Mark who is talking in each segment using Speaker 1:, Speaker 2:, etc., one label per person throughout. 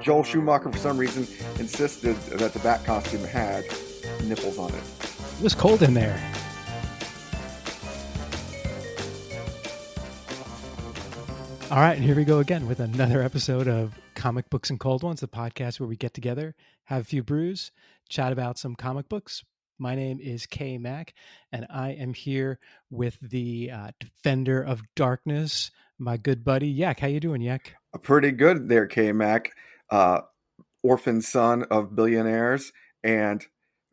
Speaker 1: Joel Schumacher, for some reason, insisted that the Bat costume had nipples on it.
Speaker 2: It was cold in there. All right, and here we go again with another episode of Comic Books and Cold Ones, the podcast where we get together, have a few brews, chat about some comic books. My name is KMac, and I am here with the defender of darkness, my good buddy Yek. How you doing, Yek?
Speaker 1: Pretty good there, KMac. Orphan son of billionaires and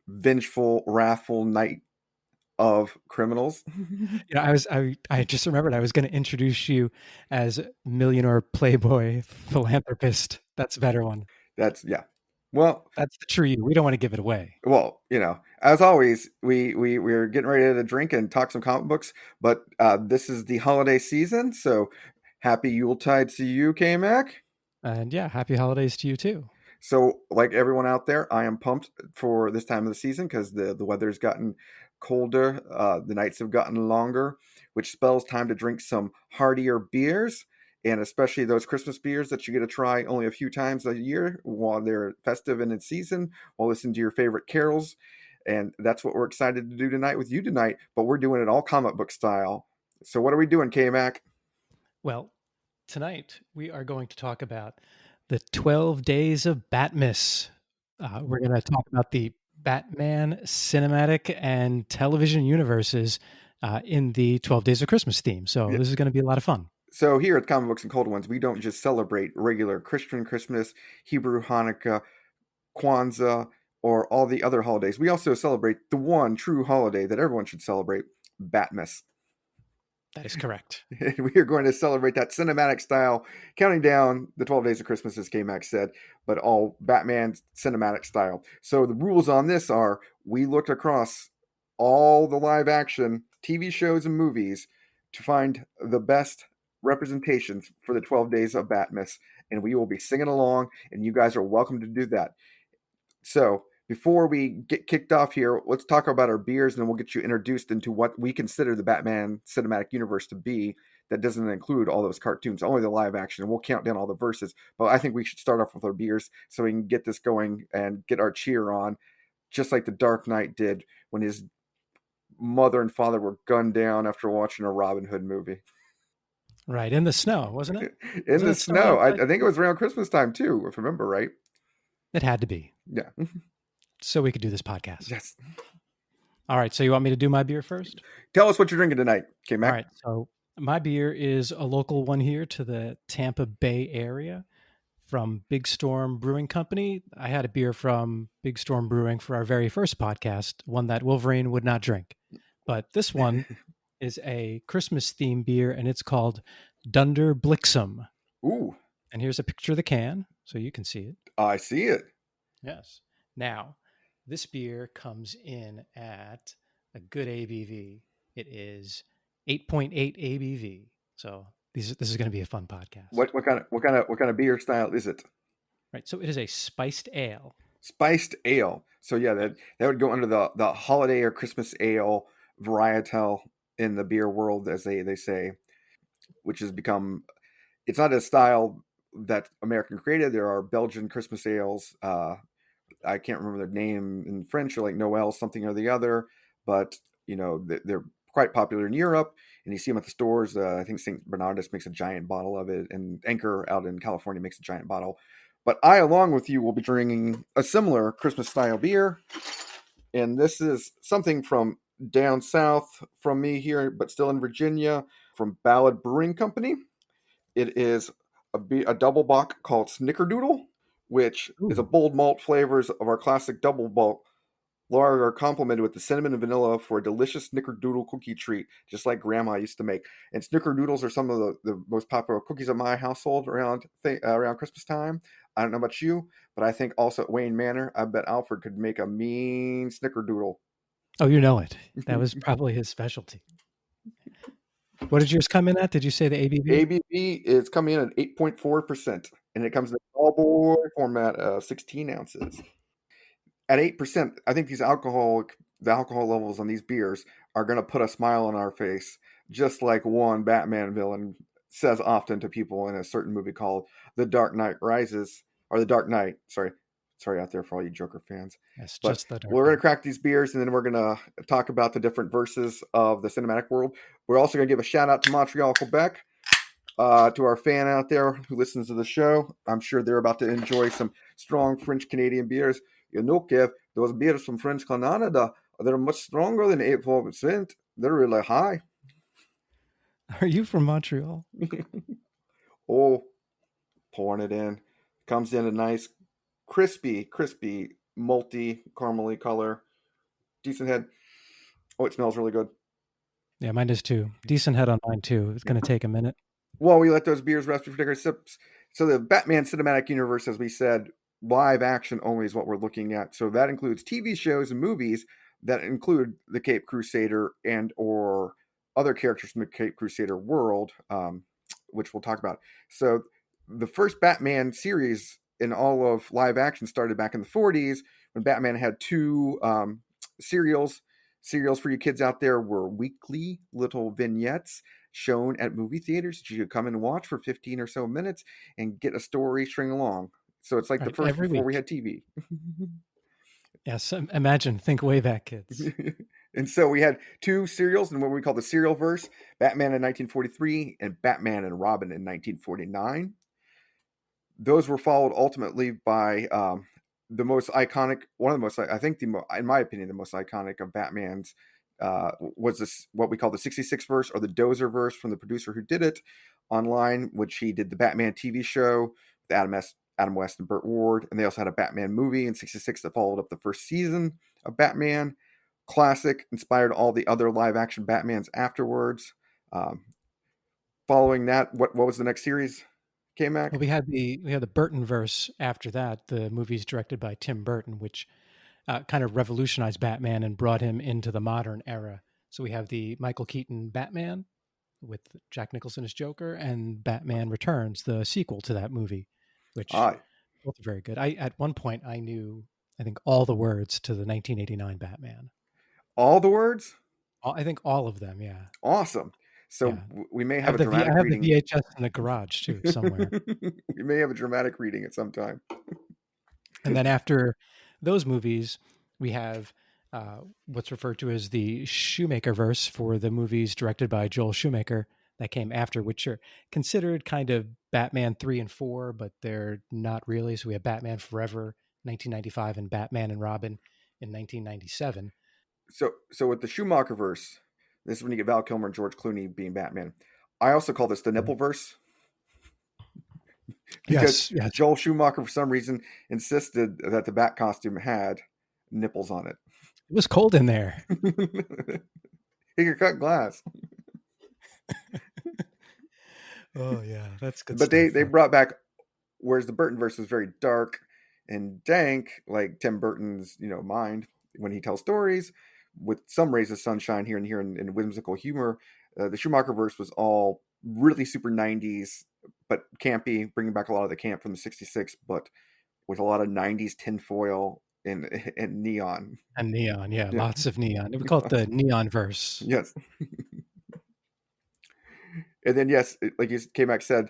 Speaker 1: vengeful, wrathful knight of criminals.
Speaker 2: I just remembered I was going to introduce you as millionaire playboy philanthropist. That's a better one.
Speaker 1: Yeah. Well,
Speaker 2: that's the true you. We don't want to give it away.
Speaker 1: Well, as always, we're getting ready to drink and talk some comic books, but this is the holiday season, so happy Yuletide to you, KMac.
Speaker 2: And yeah, happy holidays to you too.
Speaker 1: So, like everyone out there, I am pumped for this time of the season because the weather's gotten colder, the nights have gotten longer, which spells time to drink some heartier beers, and especially those Christmas beers that you get to try only a few times a year while they're festive and in season, while listening to your favorite carols. And that's what we're excited to do tonight with you tonight, but we're doing it all comic book style. So what are we doing, K-Mac?
Speaker 2: Well, tonight we are going to talk about the 12 Days of Batmas. We're going to talk about the Batman cinematic and television universes in the 12 Days of Christmas theme. So this is going to be a lot of fun.
Speaker 1: So here at Comic Books and Cold Ones, we don't just celebrate regular Christian Christmas, Hebrew Hanukkah, Kwanzaa, or all the other holidays. We also celebrate the one true holiday that everyone should celebrate, Batmas.
Speaker 2: That is correct.
Speaker 1: We are going to celebrate that cinematic style, counting down the 12 Days of Christmas, as K-Mac said, but all Batman cinematic style. So the rules on this are, we looked across all the live action TV shows and movies to find the best representations for the 12 Days of Batmas, and we will be singing along, and you guys are welcome to do that. So before we get kicked off here, let's talk about our beers, and then we'll get you introduced into what we consider the Batman cinematic universe to be. That doesn't include all those cartoons, only the live action, and we'll count down all the verses. But I think we should start off with our beers so we can get this going and get our cheer on, just like the Dark Knight did when his mother and father were gunned down after watching a Robin Hood movie.
Speaker 2: Right, in the snow, wasn't it?
Speaker 1: In the snow. I think it was around Christmas time, too, if I remember right.
Speaker 2: It had to be.
Speaker 1: Yeah.
Speaker 2: So we could do this podcast.
Speaker 1: Yes.
Speaker 2: All right, so you want me to do my beer first?
Speaker 1: Tell us what you're drinking tonight, K-Mac.
Speaker 2: All right, so my beer is a local one here to the Tampa Bay area from Big Storm Brewing Company. I had a beer from Big Storm Brewing for our very first podcast, one that Wolverine would not drink. But this one is a Christmas-themed beer, and it's called Dunder Blixum.
Speaker 1: Ooh.
Speaker 2: And here's a picture of the can, so you can see it.
Speaker 1: I see it.
Speaker 2: Yes. Now, this beer comes in at a good ABV. It is 8.8 ABV. So this is going to be a fun podcast.
Speaker 1: What kind of beer style is it?
Speaker 2: Right. So it is a spiced ale.
Speaker 1: Spiced ale. So yeah, that would go under the holiday or Christmas ale varietal in the beer world, as they say, which has become. It's not a style that American created. There are Belgian Christmas ales. I can't remember their name in French, or like Noel something or the other, but they're quite popular in Europe, and you see them at the stores. I think St. Bernardus makes a giant bottle of it, and Anchor out in California makes a giant bottle. But I, along with you, will be drinking a similar Christmas-style beer, and this is something from down south from me here, but still in Virginia, from Ballad Brewing Company. It is a double bock called Snickerdoodle, which is a bold malt flavors of our classic double bock lager, complemented with the cinnamon and vanilla for a delicious Snickerdoodle cookie treat, just like Grandma used to make. And Snickerdoodles are some of the most popular cookies in my household around Christmas time. I don't know about you, but I think also at Wayne Manor, I bet Alfred could make a mean Snickerdoodle.
Speaker 2: Oh, you know it. That was probably his specialty. What did yours come in at? Did you say the ABV?
Speaker 1: ABV is coming in at 8.4%, and it comes in a tall boy format of 16 ounces. At 8%, I think the alcohol levels on these beers are going to put a smile on our face, just like one Batman villain says often to people in a certain movie called The Dark Knight Rises, or The Dark Knight. Sorry out there for all you Joker fans.
Speaker 2: Yes,
Speaker 1: But
Speaker 2: just the Dark
Speaker 1: we're going
Speaker 2: Knight.
Speaker 1: to crack these beers, and then we're going to talk about the different verses of the cinematic world. We're also going to give a shout out to Montreal, Quebec, to our fan out there who listens to the show. I'm sure they're about to enjoy some strong French Canadian beers. You know, Kev, those beers from French Canada, they're much stronger than 8%. They're really high.
Speaker 2: Are you from Montreal?
Speaker 1: Oh, pouring it in. Comes in a nice, crispy, malty, caramely color. Decent head. Oh, it smells really good.
Speaker 2: Yeah, mine is too. Decent head on mine too. It's going to take a minute.
Speaker 1: While we let those beers rest before sips. So the Batman Cinematic Universe, as we said, live action only is what we're looking at. So that includes TV shows and movies that include the Cape Crusader and or other characters from the Cape Crusader world, which we'll talk about. So the first Batman series in all of live action started back in the 40s when Batman had two serials. Serials for you kids out there were weekly little vignettes shown at movie theaters that you could come and watch for 15 or so minutes and get a story string along. So it's like the
Speaker 2: Right,
Speaker 1: first
Speaker 2: every
Speaker 1: before we
Speaker 2: week.
Speaker 1: had TV.
Speaker 2: Yes, imagine, think way back, kids.
Speaker 1: And so we had two serials in what we call the Serial-Verse, Batman in 1943 and Batman and Robin in 1949. Those were followed ultimately by the most iconic, one of the most, I think, in my opinion, the most iconic of Batman's was this what we call the 66 verse or the Dozierverse from the producer who did it online, which he did the Batman TV show with Adam West and Burt Ward, and they also had a Batman movie in 66 that followed up the first season of Batman. Classic, inspired all the other live action Batmans afterwards. Following that, what was the next series? KMac?
Speaker 2: Well, we had the Burton-Verse after that, the movies directed by Tim Burton, which kind of revolutionized Batman and brought him into the modern era. So we have the Michael Keaton Batman with Jack Nicholson as Joker and Batman Returns, the sequel to that movie, which both are very good. At one point I knew, I think, all the words to the 1989 Batman.
Speaker 1: All the words?
Speaker 2: I think all of them, yeah.
Speaker 1: Awesome. So
Speaker 2: yeah.
Speaker 1: we may have a dramatic reading.
Speaker 2: I have the VHS in the garage too, somewhere.
Speaker 1: We may have a dramatic reading at some time.
Speaker 2: And then after those movies, we have what's referred to as the Shumacher-Verse for the movies directed by Joel Schumacher that came after, which are considered kind of Batman 3 and 4, but they're not really. So we have Batman Forever, 1995, and Batman and Robin in 1997.
Speaker 1: So with the Shumacher-Verse, this is when you get Val Kilmer and George Clooney being Batman. I also call this the Nipple-Verse. Because
Speaker 2: yes.
Speaker 1: Joel Schumacher, for some reason, insisted that the Bat costume had nipples on it.
Speaker 2: It was cold in there.
Speaker 1: He could cut glass.
Speaker 2: Oh, yeah. That's good
Speaker 1: But
Speaker 2: stuff.
Speaker 1: they brought back, whereas the Burton-Verse was very dark and dank, like Tim Burton's mind when he tells stories, with some rays of sunshine here and whimsical humor. The Schumacher-Verse was all really super 90s, but campy, bringing back a lot of the camp from the 66, but with a lot of 90s tinfoil and neon.
Speaker 2: And neon, yeah, lots of neon. We call it the Neon-Verse.
Speaker 1: Yes. And then, yes, like KMac said,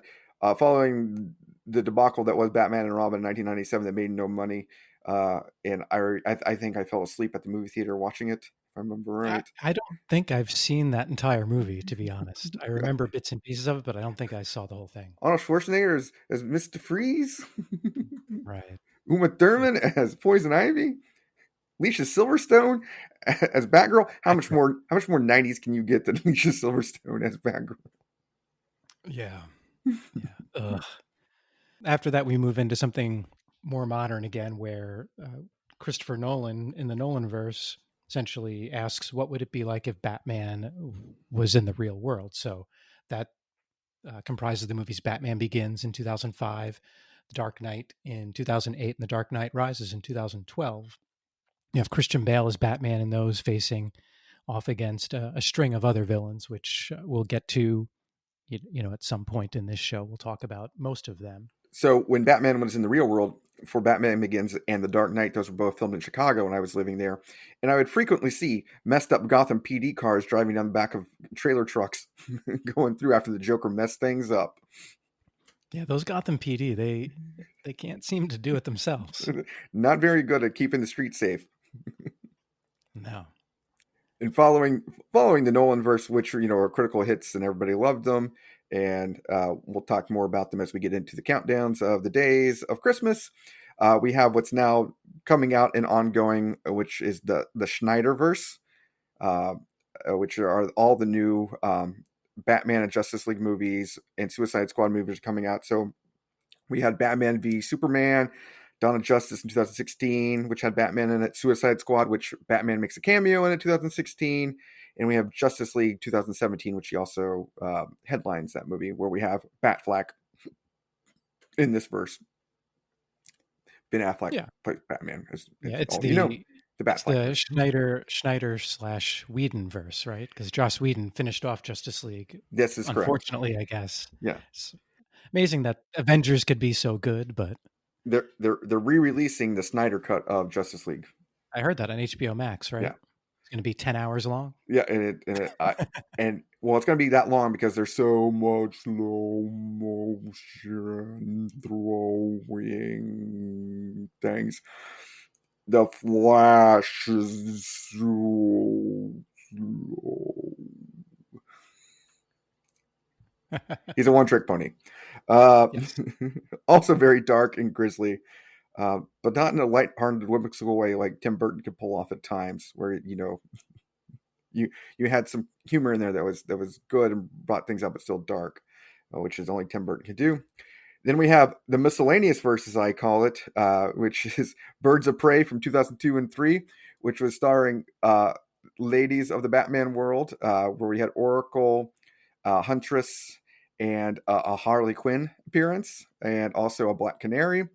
Speaker 1: following the debacle that was Batman and Robin in 1997 that made no money, and I think I fell asleep at the movie theater watching it, if I remember right.
Speaker 2: I don't think I've seen that entire movie, to be honest. I remember bits and pieces of it, but I don't think I saw the whole thing.
Speaker 1: Arnold Schwarzenegger as Mr. Freeze.
Speaker 2: Right.
Speaker 1: Uma Thurman as Poison Ivy. Alicia Silverstone as Batgirl. How much more 90s can you get than Alicia Silverstone as Batgirl?
Speaker 2: Yeah. Ugh. After that, we move into something more modern again, where Christopher Nolan in the Nolan-Verse essentially asks, what would it be like if Batman was in the real world? So that comprises the movies Batman Begins in 2005, The Dark Knight in 2008, and The Dark Knight Rises in 2012. You have Christian Bale as Batman in those, facing off against a string of other villains, which we'll get to, at some point in this show. We'll talk about most of them.
Speaker 1: So when Batman was in the real world for Batman Begins and The Dark Knight, those were both filmed in Chicago when I was living there, and I would frequently see messed up Gotham PD cars driving down the back of trailer trucks going through after the Joker messed things up.
Speaker 2: Yeah, those Gotham PD, they can't seem to do it themselves.
Speaker 1: Not very good at keeping the streets safe.
Speaker 2: No.
Speaker 1: And following the Nolan-Verse, which are critical hits and everybody loved them, and we'll talk more about them as we get into the countdowns of the days of Christmas. We have what's now coming out and ongoing, which is the Snyder-Verse, which are all the new Batman and Justice League movies and Suicide Squad movies coming out. So we had Batman v Superman, Dawn of Justice in 2016, which had Batman in it, Suicide Squad, which Batman makes a cameo in 2016, and we have Justice League 2017, which he also headlines that movie, where we have Batfleck in this verse. Ben Affleck plays Batman.
Speaker 2: It's
Speaker 1: the Batfleck.
Speaker 2: It's the Schneider/Whedon-verse, right? Because Joss Whedon finished off Justice League.
Speaker 1: This is
Speaker 2: unfortunately,
Speaker 1: correct.
Speaker 2: I guess.
Speaker 1: Yeah.
Speaker 2: It's amazing that Avengers could be so good, but
Speaker 1: they're re-releasing the Snyder cut of Justice League.
Speaker 2: I heard that on HBO Max, right?
Speaker 1: Yeah.
Speaker 2: It's going to be 10 hours long.
Speaker 1: Yeah, and it's going to be that long because there's so much slow motion throwing things. The Flash is so slow. He's a one-trick pony.
Speaker 2: Yes.
Speaker 1: Also very dark and grisly, but not in a light-hearted, whimsical way like Tim Burton could pull off at times, where you had some humor in there that was good and brought things up, but still dark, which is only Tim Burton could do. Then we have the miscellaneous verse, as I call it, which is Birds of Prey from 2002 and 3, which was starring ladies of the Batman world, where we had Oracle, Huntress, and a Harley Quinn appearance, and also a Black Canary.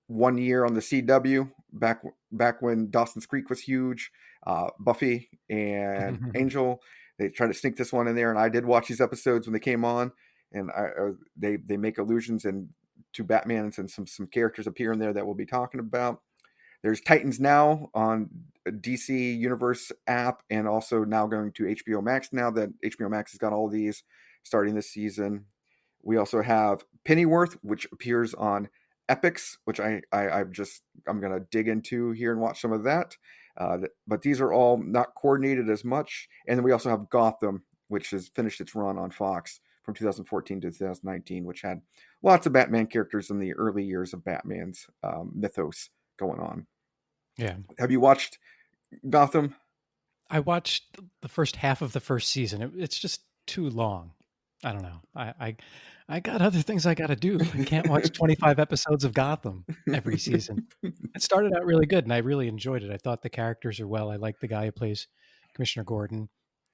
Speaker 1: 1 year on the CW, back when Dawson's Creek was huge. Buffy and Angel, they tried to sneak this one in there, and I did watch these episodes when they came on, and they make allusions to Batman, and some characters appear in there that we'll be talking about. There's Titans now on DC Universe app, and also now going to HBO Max now that HBO Max has got all of these starting this season. We also have Pennyworth, which appears on Epics, which I'm going to dig into here and watch some of that. But these are all not coordinated as much. And then we also have Gotham, which has finished its run on Fox from 2014 to 2019, which had lots of Batman characters in the early years of Batman's mythos going on.
Speaker 2: Yeah.
Speaker 1: Have you watched Gotham?
Speaker 2: I watched the first half of the first season. It's just too long. I don't know. I got other things I got to do. I can't watch 25 episodes of Gotham every season. It started out really good, and I really enjoyed it. I thought the characters are well. I like the guy who plays Commissioner Gordon.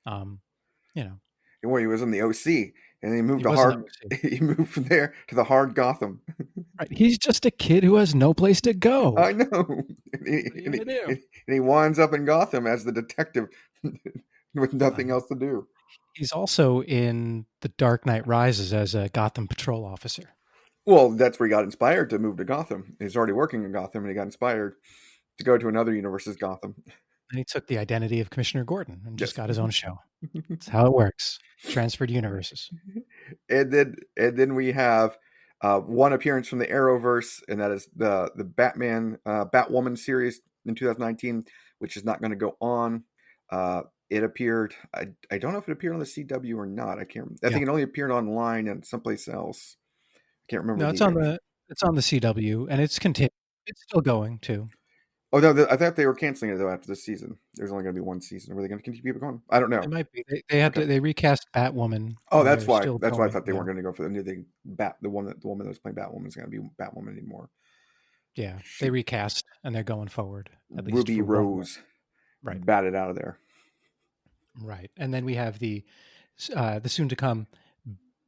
Speaker 1: Well, he was in the OC, and he moved he moved from there to the hard Gotham.
Speaker 2: Right. He's just a kid who has no place to go.
Speaker 1: I know. And he winds up in Gotham as the detective with nothing else to do.
Speaker 2: He's also in The Dark Knight Rises as a Gotham patrol officer.
Speaker 1: Well, that's where he got inspired to move to Gotham. He's already working in Gotham, and he got inspired to go to another universe's Gotham.
Speaker 2: And he took the identity of Commissioner Gordon and just got his own show. That's how it works. Transferred universes.
Speaker 1: And then we have one appearance from the Arrowverse, and that is the Batman Batwoman series in 2019, which is not going to go on. It appeared. I don't know if it appeared on the CW or not. I can't. I think it only appeared online and someplace else. I can't remember.
Speaker 2: No, it's on the CW, and it's continuing. It's still going too.
Speaker 1: Oh no! I thought they were canceling it though after this season. There's only going to be one season. Were they going to continue it going? I don't know.
Speaker 2: It might be. They recast Batwoman.
Speaker 1: Oh, that's why. That's why I thought they weren't going to go for the new thing. The woman that was playing Batwoman is going to be Batwoman anymore.
Speaker 2: Yeah, they recast and they're going forward. At least
Speaker 1: Ruby Rose,
Speaker 2: right,
Speaker 1: batted out of there.
Speaker 2: Right, and then we have the soon to come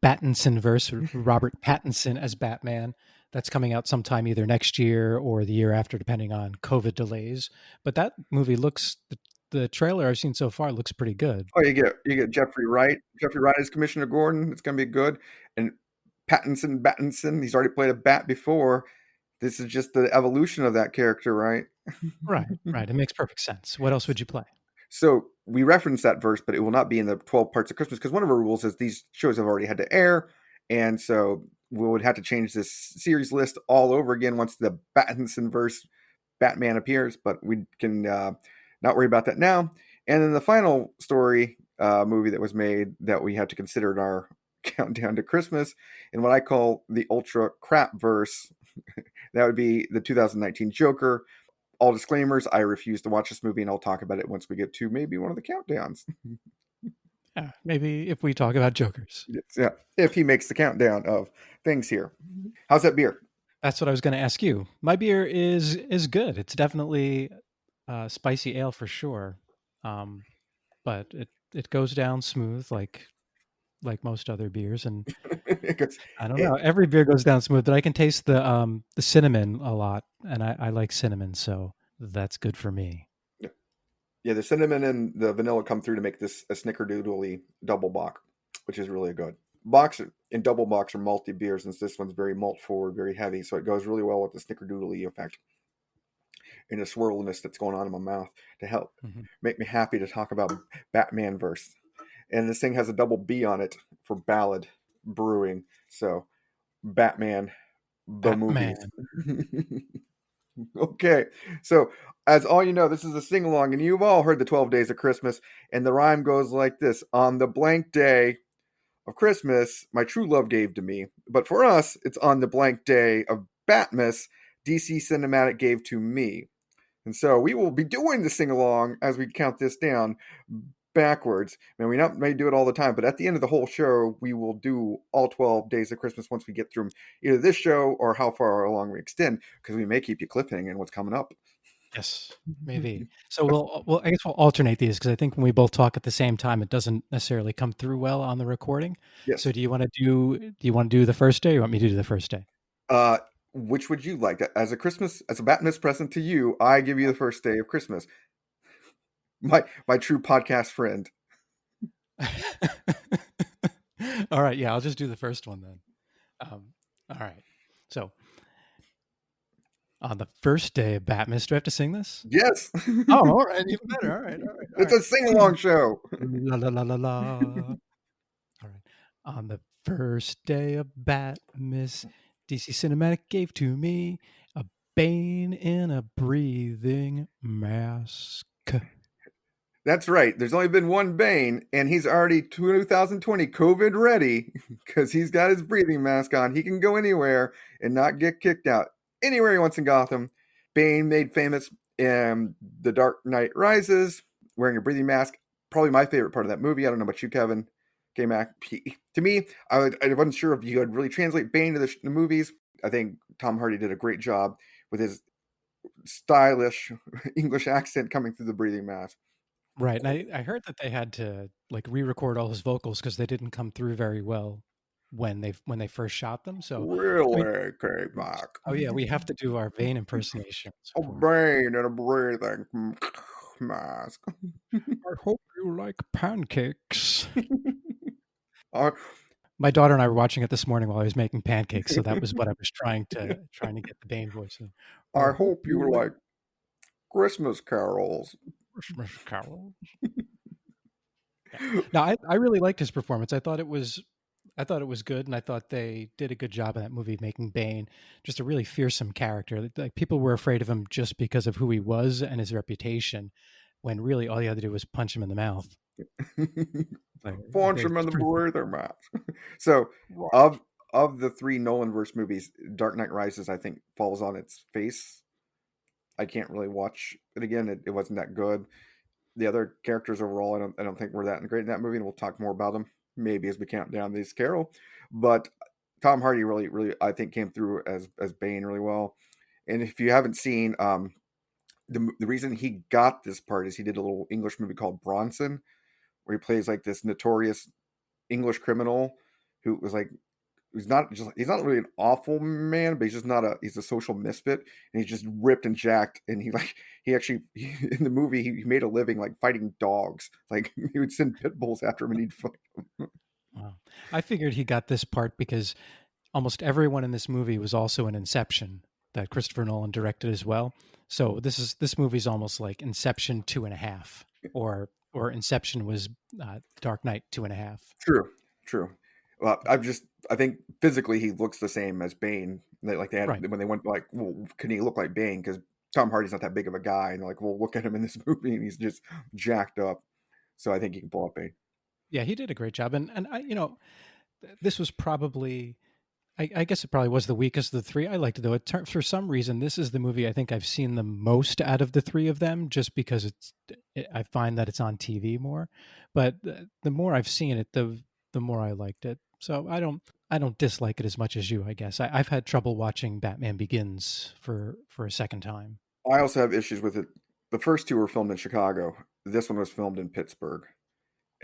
Speaker 2: Battinson-verse, Robert Pattinson as Batman. That's coming out sometime either next year or the year after, depending on COVID delays. But that movie looks, the trailer I've seen so far looks pretty good.
Speaker 1: Oh, you get Jeffrey Wright. Jeffrey Wright as Commissioner Gordon. It's going to be good. And Battinson. He's already played a bat before. This is just the evolution of that character, right?
Speaker 2: Right. It makes perfect sense. What else would you play?
Speaker 1: So we reference that verse, but it will not be in the 12 parts of Christmas because one of our rules is these shows have already had to air. And so we would have to change this series list all over again once the Battinson-verse Batman appears, but we can not worry about that now. And then the final story movie that was made that we have to consider in our countdown to Christmas, in what I call the ultra crap verse, that would be the 2019 Joker. All disclaimers, I refuse to watch this movie, and I'll talk about it once we get to maybe one of the countdowns.
Speaker 2: Yeah, maybe if we talk about Jokers.
Speaker 1: Yeah, if he makes the countdown of things here. How's that beer?
Speaker 2: That's what I was going to ask you. My beer is good. It's definitely spicy ale for sure, but it goes down smooth like most other beers, and I don't know. Every beer goes down smooth, but I can taste the cinnamon a lot, and I like cinnamon, so that's good for me.
Speaker 1: Yeah, the cinnamon and the vanilla come through to make this a snickerdoodly double bock, which is really good. Box and double box are malty beers, and this one's very malt forward, very heavy, so it goes really well with the snickerdoodly effect and the swirliness that's going on in my mouth to help make me happy to talk about Batman verse. And this thing has a double B on it for ballad brewing. So Batman, the movies. Okay. So as all you know, this is a sing along, and you've all heard the 12 Days of Christmas, and the rhyme goes like this: on the blank day of Christmas, my true love gave to me. But for us, it's on the blank day of Batmas, DC Cinematic gave to me. And so we will be doing the sing along as we count this down backwards. And we not may do it all the time, but at the end of the whole show, we will do all 12 Days of Christmas once we get through either this show or how far along we extend, because we may keep you cliffhanging what's coming up.
Speaker 2: Yes, maybe. So I guess we'll alternate these, because I think when we both talk at the same time, it doesn't necessarily come through well on the recording.
Speaker 1: Yes.
Speaker 2: So do you want to do the first day, or you want me to do the first day?
Speaker 1: Which would you like? As a Batmas present to you, I give you the first day of Christmas. My true podcast friend.
Speaker 2: All right, yeah, I'll just do the first one then. All right. So on the first day of Batmas, do I have to sing this?
Speaker 1: Yes.
Speaker 2: Oh, all right, even better. All right.
Speaker 1: It's a sing-along show.
Speaker 2: La la la la la. All right. On the first day of Batmas, DC Cinematic gave to me a Bane in a breathing mask.
Speaker 1: That's right. There's only been one Bane, and he's already 2020 COVID ready because he's got his breathing mask on. He can go anywhere and not get kicked out. Anywhere he wants in Gotham. Bane made famous in The Dark Knight Rises, wearing a breathing mask. Probably my favorite part of that movie. I don't know about you, Kevin. KMac. To me, I wasn't sure if you could really translate Bane to the movies. I think Tom Hardy did a great job with his stylish English accent coming through the breathing mask.
Speaker 2: Right, and I heard that they had to like re-record all his vocals because they didn't come through very well when they first shot them. So
Speaker 1: really, KMac.
Speaker 2: Oh yeah, we have to do our Bane impersonations.
Speaker 1: A Bane and a breathing mask.
Speaker 2: I hope you like pancakes. My daughter and I were watching it this morning while I was making pancakes, so that was what I was trying to get the Bane voice in.
Speaker 1: I hope you like Christmas carols.
Speaker 2: Christmas carols. Yeah. No, I really liked his performance. I thought it was good, and I thought they did a good job in that movie making Bane just a really fearsome character. Like people were afraid of him just because of who he was and his reputation, when really all you had to do was punch him in the mouth.
Speaker 1: Punch him in the breather mask. So of the three Nolan-Verse movies, Dark Knight Rises, I think, falls on its face. I can't really watch it again. It wasn't that good. The other characters overall, I don't think were that great in that movie, and we'll talk more about them maybe as we count down these Carol. But Tom Hardy really, I think, came through as Bane really well. And if you haven't seen, the reason he got this part is he did a little English movie called Bronson, where he plays like this notorious English criminal who was like, he's not really an awful man, but he's a social misfit, and he's just ripped and jacked. And he actually in the movie he made a living like fighting dogs. Like he would send pit bulls after him and he'd fight them.
Speaker 2: Wow. I figured he got this part because almost everyone in this movie was also in Inception that Christopher Nolan directed as well. So this movie's almost like Inception 2.5, or Inception was Dark Knight 2.5.
Speaker 1: True, true. Well, I think physically he looks the same as Bane. Like they
Speaker 2: Right.
Speaker 1: had when they went like, well, can he look like Bane? Because Tom Hardy's not that big of a guy, and they're like, well, look at him in this movie, and he's just jacked up. So I think he can pull off Bane.
Speaker 2: Yeah, he did a great job, and I, this was probably, I guess it probably was the weakest of the three. I liked it though. For some reason, this is the movie I think I've seen the most out of the three of them, just because I find that it's on TV more. But the more I've seen it, the more I liked it. So I don't dislike it as much as you. I guess I've had trouble watching Batman Begins for a second time.
Speaker 1: I also have issues with it. The first two were filmed in Chicago. This one was filmed in Pittsburgh,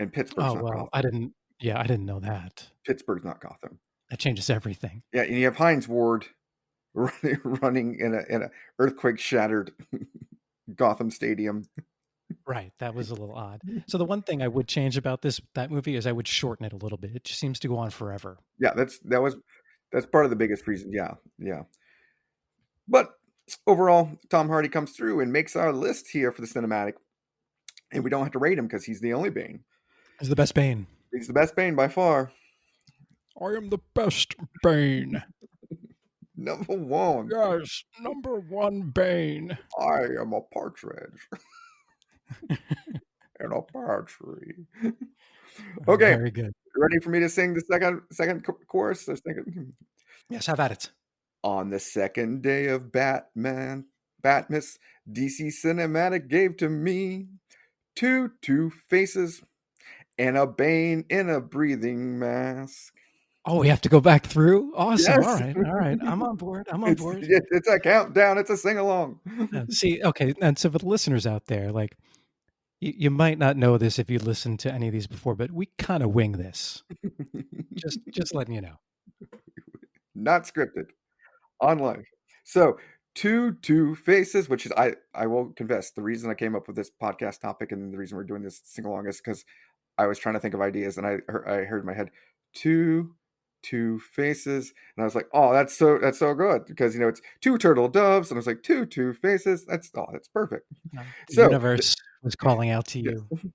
Speaker 1: and Pittsburgh's
Speaker 2: Oh
Speaker 1: not
Speaker 2: well, I
Speaker 1: Gotham.
Speaker 2: didn't. Yeah, I didn't know that.
Speaker 1: Pittsburgh's not Gotham.
Speaker 2: That changes everything.
Speaker 1: Yeah, and you have Hines Ward running in a earthquake shattered Gotham Stadium.
Speaker 2: Right, that was a little odd. So the one thing I would change about that movie is I would shorten it a little bit. It just seems to go on forever.
Speaker 1: Yeah, that's part of the biggest reason. Yeah, yeah. But overall, Tom Hardy comes through and makes our list here for the cinematic, and we don't have to rate him because he's the only Bane.
Speaker 2: Is the best Bane.
Speaker 1: He's the best Bane by far.
Speaker 2: I am the best Bane.
Speaker 1: Number one.
Speaker 2: Yes, number one Bane.
Speaker 1: I am a partridge in a pear tree. Okay,
Speaker 2: Very good.
Speaker 1: ready for me to sing the second chorus? The second.
Speaker 2: Yes, have at it.
Speaker 1: On the second day of Batmas, DC Cinematic gave to me two faces and a Bane in a breathing mask.
Speaker 2: Oh, we have to go back through? Awesome.
Speaker 1: Yes,
Speaker 2: All right. I'm on board. I'm on board.
Speaker 1: it's a countdown. It's a sing along.
Speaker 2: See, okay, and so for the listeners out there, like you might not know this if you listened to any of these before, but we kind of wing this. Just letting you know.
Speaker 1: Not scripted. On live. So two faces, which is I will confess the reason I came up with this podcast topic and the reason we're doing this sing along is because I was trying to think of ideas and I heard in my head two faces and I was like, oh, that's so good because it's two turtle doves and I was like two faces. That's perfect.
Speaker 2: The
Speaker 1: So
Speaker 2: universe was calling out to
Speaker 1: yes.
Speaker 2: you.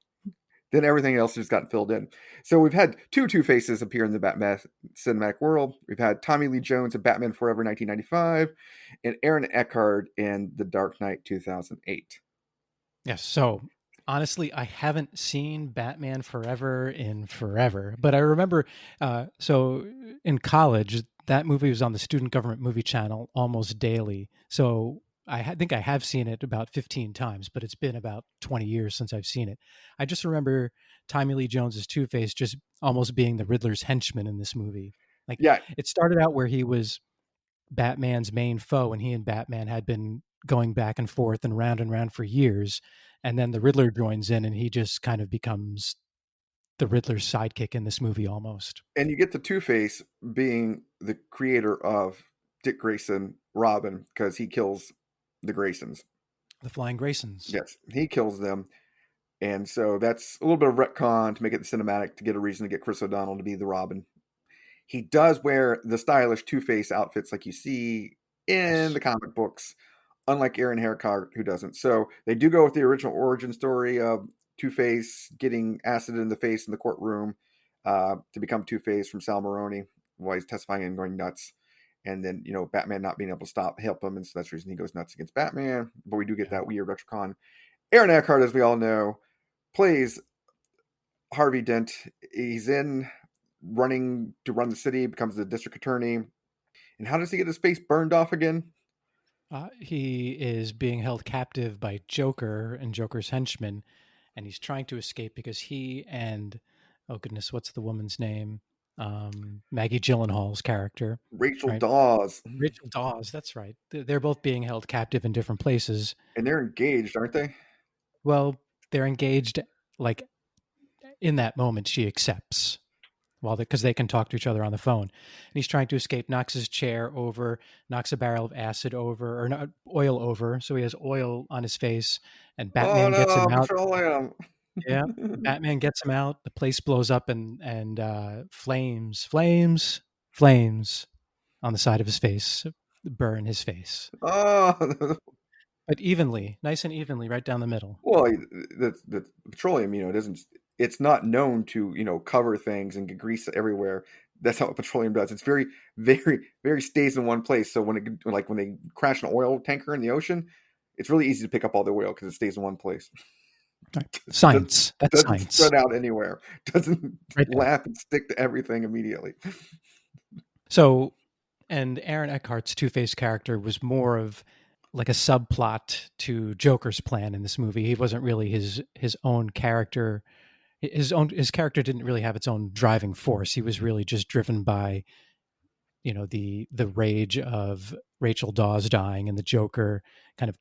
Speaker 1: Then everything else just got filled in. So we've had two Faces appear in the Batman cinematic world. We've had Tommy Lee Jones in Batman Forever 1995 and Aaron Eckhart in The Dark Knight 2008.
Speaker 2: Yes. So honestly, I haven't seen Batman Forever in forever, but I remember. So in college, that movie was on the Student Government Movie Channel almost daily. So think I have seen it about 15 times, but it's been about 20 years since I've seen it. I just remember Tommy Lee Jones's Two-Face just almost being the Riddler's henchman in this movie. Like
Speaker 1: Yeah,
Speaker 2: it started out where he was Batman's main foe, and he and Batman had been going back and forth and round for years. And then the Riddler joins in, and he just kind of becomes the Riddler's sidekick in this movie almost.
Speaker 1: and you get the Two-Face being the creator of Dick Grayson, Robin, because he kills the Graysons.
Speaker 2: The Flying Graysons.
Speaker 1: Yes, he kills them. And so that's a little bit of retcon to make it the cinematic to get a reason to get Chris O'Donnell to be the Robin. He does wear the stylish Two-Face outfits like you see in the comic books, unlike Aaron Eckhart, who doesn't. So they do go with the original origin story of Two-Face getting acid in the face in the courtroom to become Two-Face from Sal Maroni while he's testifying and going nuts. And then, Batman not being able to help him. And so that's the reason he goes nuts against Batman. But we do get that weird retcon. Aaron Eckhart, as we all know, plays Harvey Dent. He's running to run the city, becomes the district attorney. And how does he get his face burned off again?
Speaker 2: He is being held captive by Joker and Joker's henchmen, and he's trying to escape because he and, oh goodness, what's the woman's name? Maggie Gyllenhaal's character.
Speaker 1: Rachel
Speaker 2: right?
Speaker 1: Dawes.
Speaker 2: Rachel Dawes, that's right. They're both being held captive in different places.
Speaker 1: And they're engaged, aren't they?
Speaker 2: Well, they're engaged, like, in that moment she accepts. Well, because they can talk to each other on the phone. And he's trying to escape, knocks his chair over, knocks a barrel of acid over, or not, oil over. So he has oil on his face, and Batman gets him out.
Speaker 1: Petroleum.
Speaker 2: Yeah, Batman gets him out. The place blows up, and flames. on the side of his face, burn his face.
Speaker 1: Oh,
Speaker 2: But evenly, nice and evenly, right down the middle.
Speaker 1: well, the petroleum, it doesn't. It's not known to, cover things and get grease everywhere. That's how petroleum does. It's very, very, very stays in one place. So when they crash an oil tanker in the ocean, it's really easy to pick up all the oil because it stays in one place.
Speaker 2: Right.
Speaker 1: Doesn't,
Speaker 2: Science. That's
Speaker 1: doesn't
Speaker 2: science.
Speaker 1: spread out anywhere. Doesn't
Speaker 2: Right there.
Speaker 1: lap and stick to everything immediately.
Speaker 2: So, and Aaron Eckhart's Two-Face character was more of like a subplot to Joker's plan in this movie. He wasn't really his own character. His character didn't really have its own driving force. He was really just driven by, the rage of Rachel Dawes dying and the Joker kind of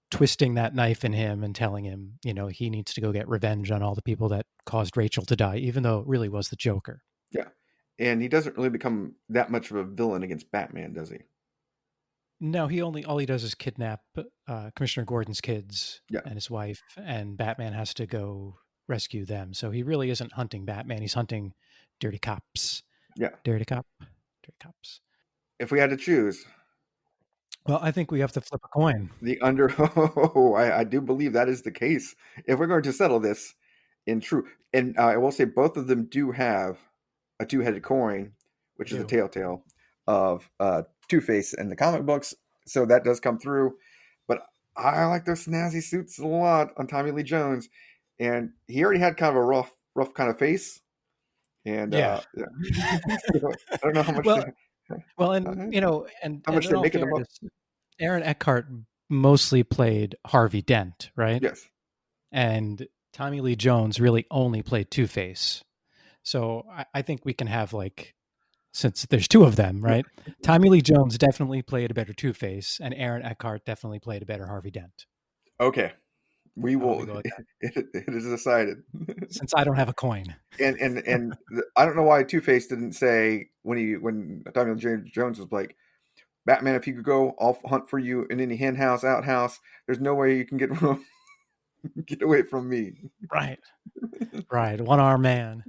Speaker 2: twisting that knife in him and telling him, he needs to go get revenge on all the people that caused Rachel to die, even though it really was the Joker.
Speaker 1: Yeah. And he doesn't really become that much of a villain against Batman, does he?
Speaker 2: No, all he does is kidnap Commissioner Gordon's kids
Speaker 1: Yeah.
Speaker 2: and his wife, and Batman has to go rescue them. So he really isn't hunting Batman. He's hunting dirty cops.
Speaker 1: Yeah.
Speaker 2: Dirty cops.
Speaker 1: If we had to choose,
Speaker 2: Well, I think we have to flip a coin.
Speaker 1: I do believe that is the case. If we're going to settle this in true, and I will say both of them do have a two-headed coin, which is the telltale of Two-Face in the comic books. So that does come through. But I like those snazzy suits a lot on Tommy Lee Jones. And he already had kind of a rough kind of face. And
Speaker 2: yeah.
Speaker 1: So, I don't know how much.
Speaker 2: And
Speaker 1: how much they're making them up.
Speaker 2: Aaron Eckhart mostly played Harvey Dent, right?
Speaker 1: Yes.
Speaker 2: And Tommy Lee Jones really only played Two-Face. So I think we can have since there's two of them, right? Tommy Lee Jones definitely played a better Two-Face, and Aaron Eckhart definitely played a better Harvey Dent.
Speaker 1: Okay. We will. It is decided.
Speaker 2: Since I don't have a coin.
Speaker 1: And I don't know why Two-Face didn't say when Tommy Lee Jones was like, Batman, if you could go, I'll hunt for you in any hen house, outhouse. There's no way you can get away from me.
Speaker 2: Right. One-armed man.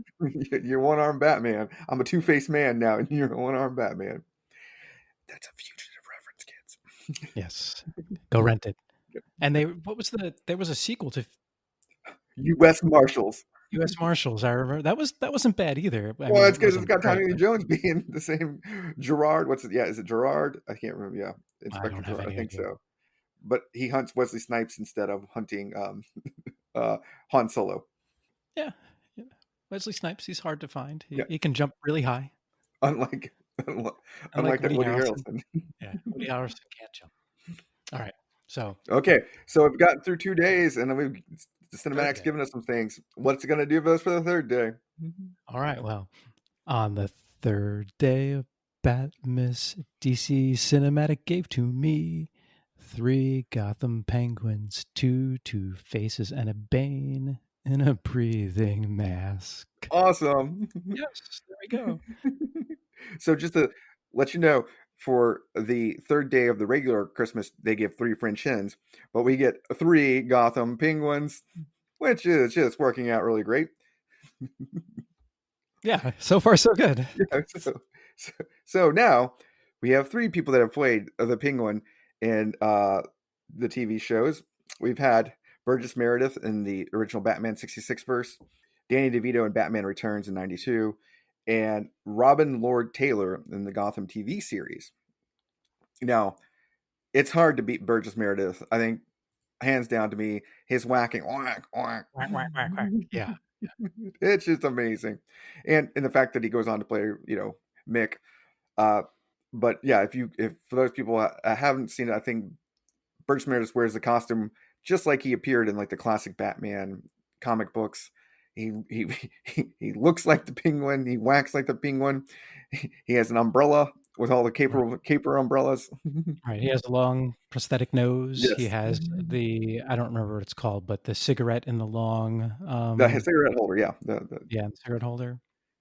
Speaker 1: You're one-armed Batman. I'm a two-faced man now, and you're a one-armed Batman. That's a fugitive reference, kids.
Speaker 2: Yes. Go rent it. And there was a sequel to
Speaker 1: U.S. Marshals.
Speaker 2: U.S. Marshals, I remember. That wasn't bad either.
Speaker 1: Well, it's because it's got Tommy Lee Jones being the same Gerard. Is it Gerard? I can't remember. Yeah. Inspector Gerard, I think so. But he hunts Wesley Snipes instead of hunting Han Solo.
Speaker 2: Yeah. Wesley Snipes, he's hard to find. He can jump really high.
Speaker 1: Unlike Woody Harrelson.
Speaker 2: Yeah, Woody Harrelson can't jump. All right. So
Speaker 1: we've gotten through 2 days, and then the cinematic's given us some things. What's it going to do for us for the third day?
Speaker 2: All right. Well, on the third day of Batmas, DC Cinematic gave to me 3 Gotham Penguins, 2 Two-Faces, and a Bane in a breathing mask.
Speaker 1: Awesome.
Speaker 2: Yes, there we go.
Speaker 1: So just to let you know, for the third day of the regular Christmas, they give 3 French hens, but we get 3 Gotham Penguins, which is just working out really great.
Speaker 2: Yeah, so far so good.
Speaker 1: Yeah, so now we have 3 people that have played the Penguin in the TV shows. We've had Burgess Meredith in the original Batman 66 verse, Danny DeVito in Batman Returns in 92, and Robin Lord Taylor in the Gotham TV series. Now, it's hard to beat Burgess Meredith. I think, hands down to me, his whacking, whack, whack.
Speaker 2: Yeah.
Speaker 1: It's just amazing. And the fact that he goes on to play, Mick. But yeah, if for those people haven't seen it, I think Burgess Meredith wears the costume just like he appeared in the classic Batman comic books. He looks like the Penguin. He whacks like the Penguin. He has an umbrella with all the caper umbrellas.
Speaker 2: Right. He has a long prosthetic nose.
Speaker 1: Yes.
Speaker 2: He has I don't remember what it's called, but the cigarette in the long
Speaker 1: the cigarette holder. Yeah.
Speaker 2: The cigarette holder.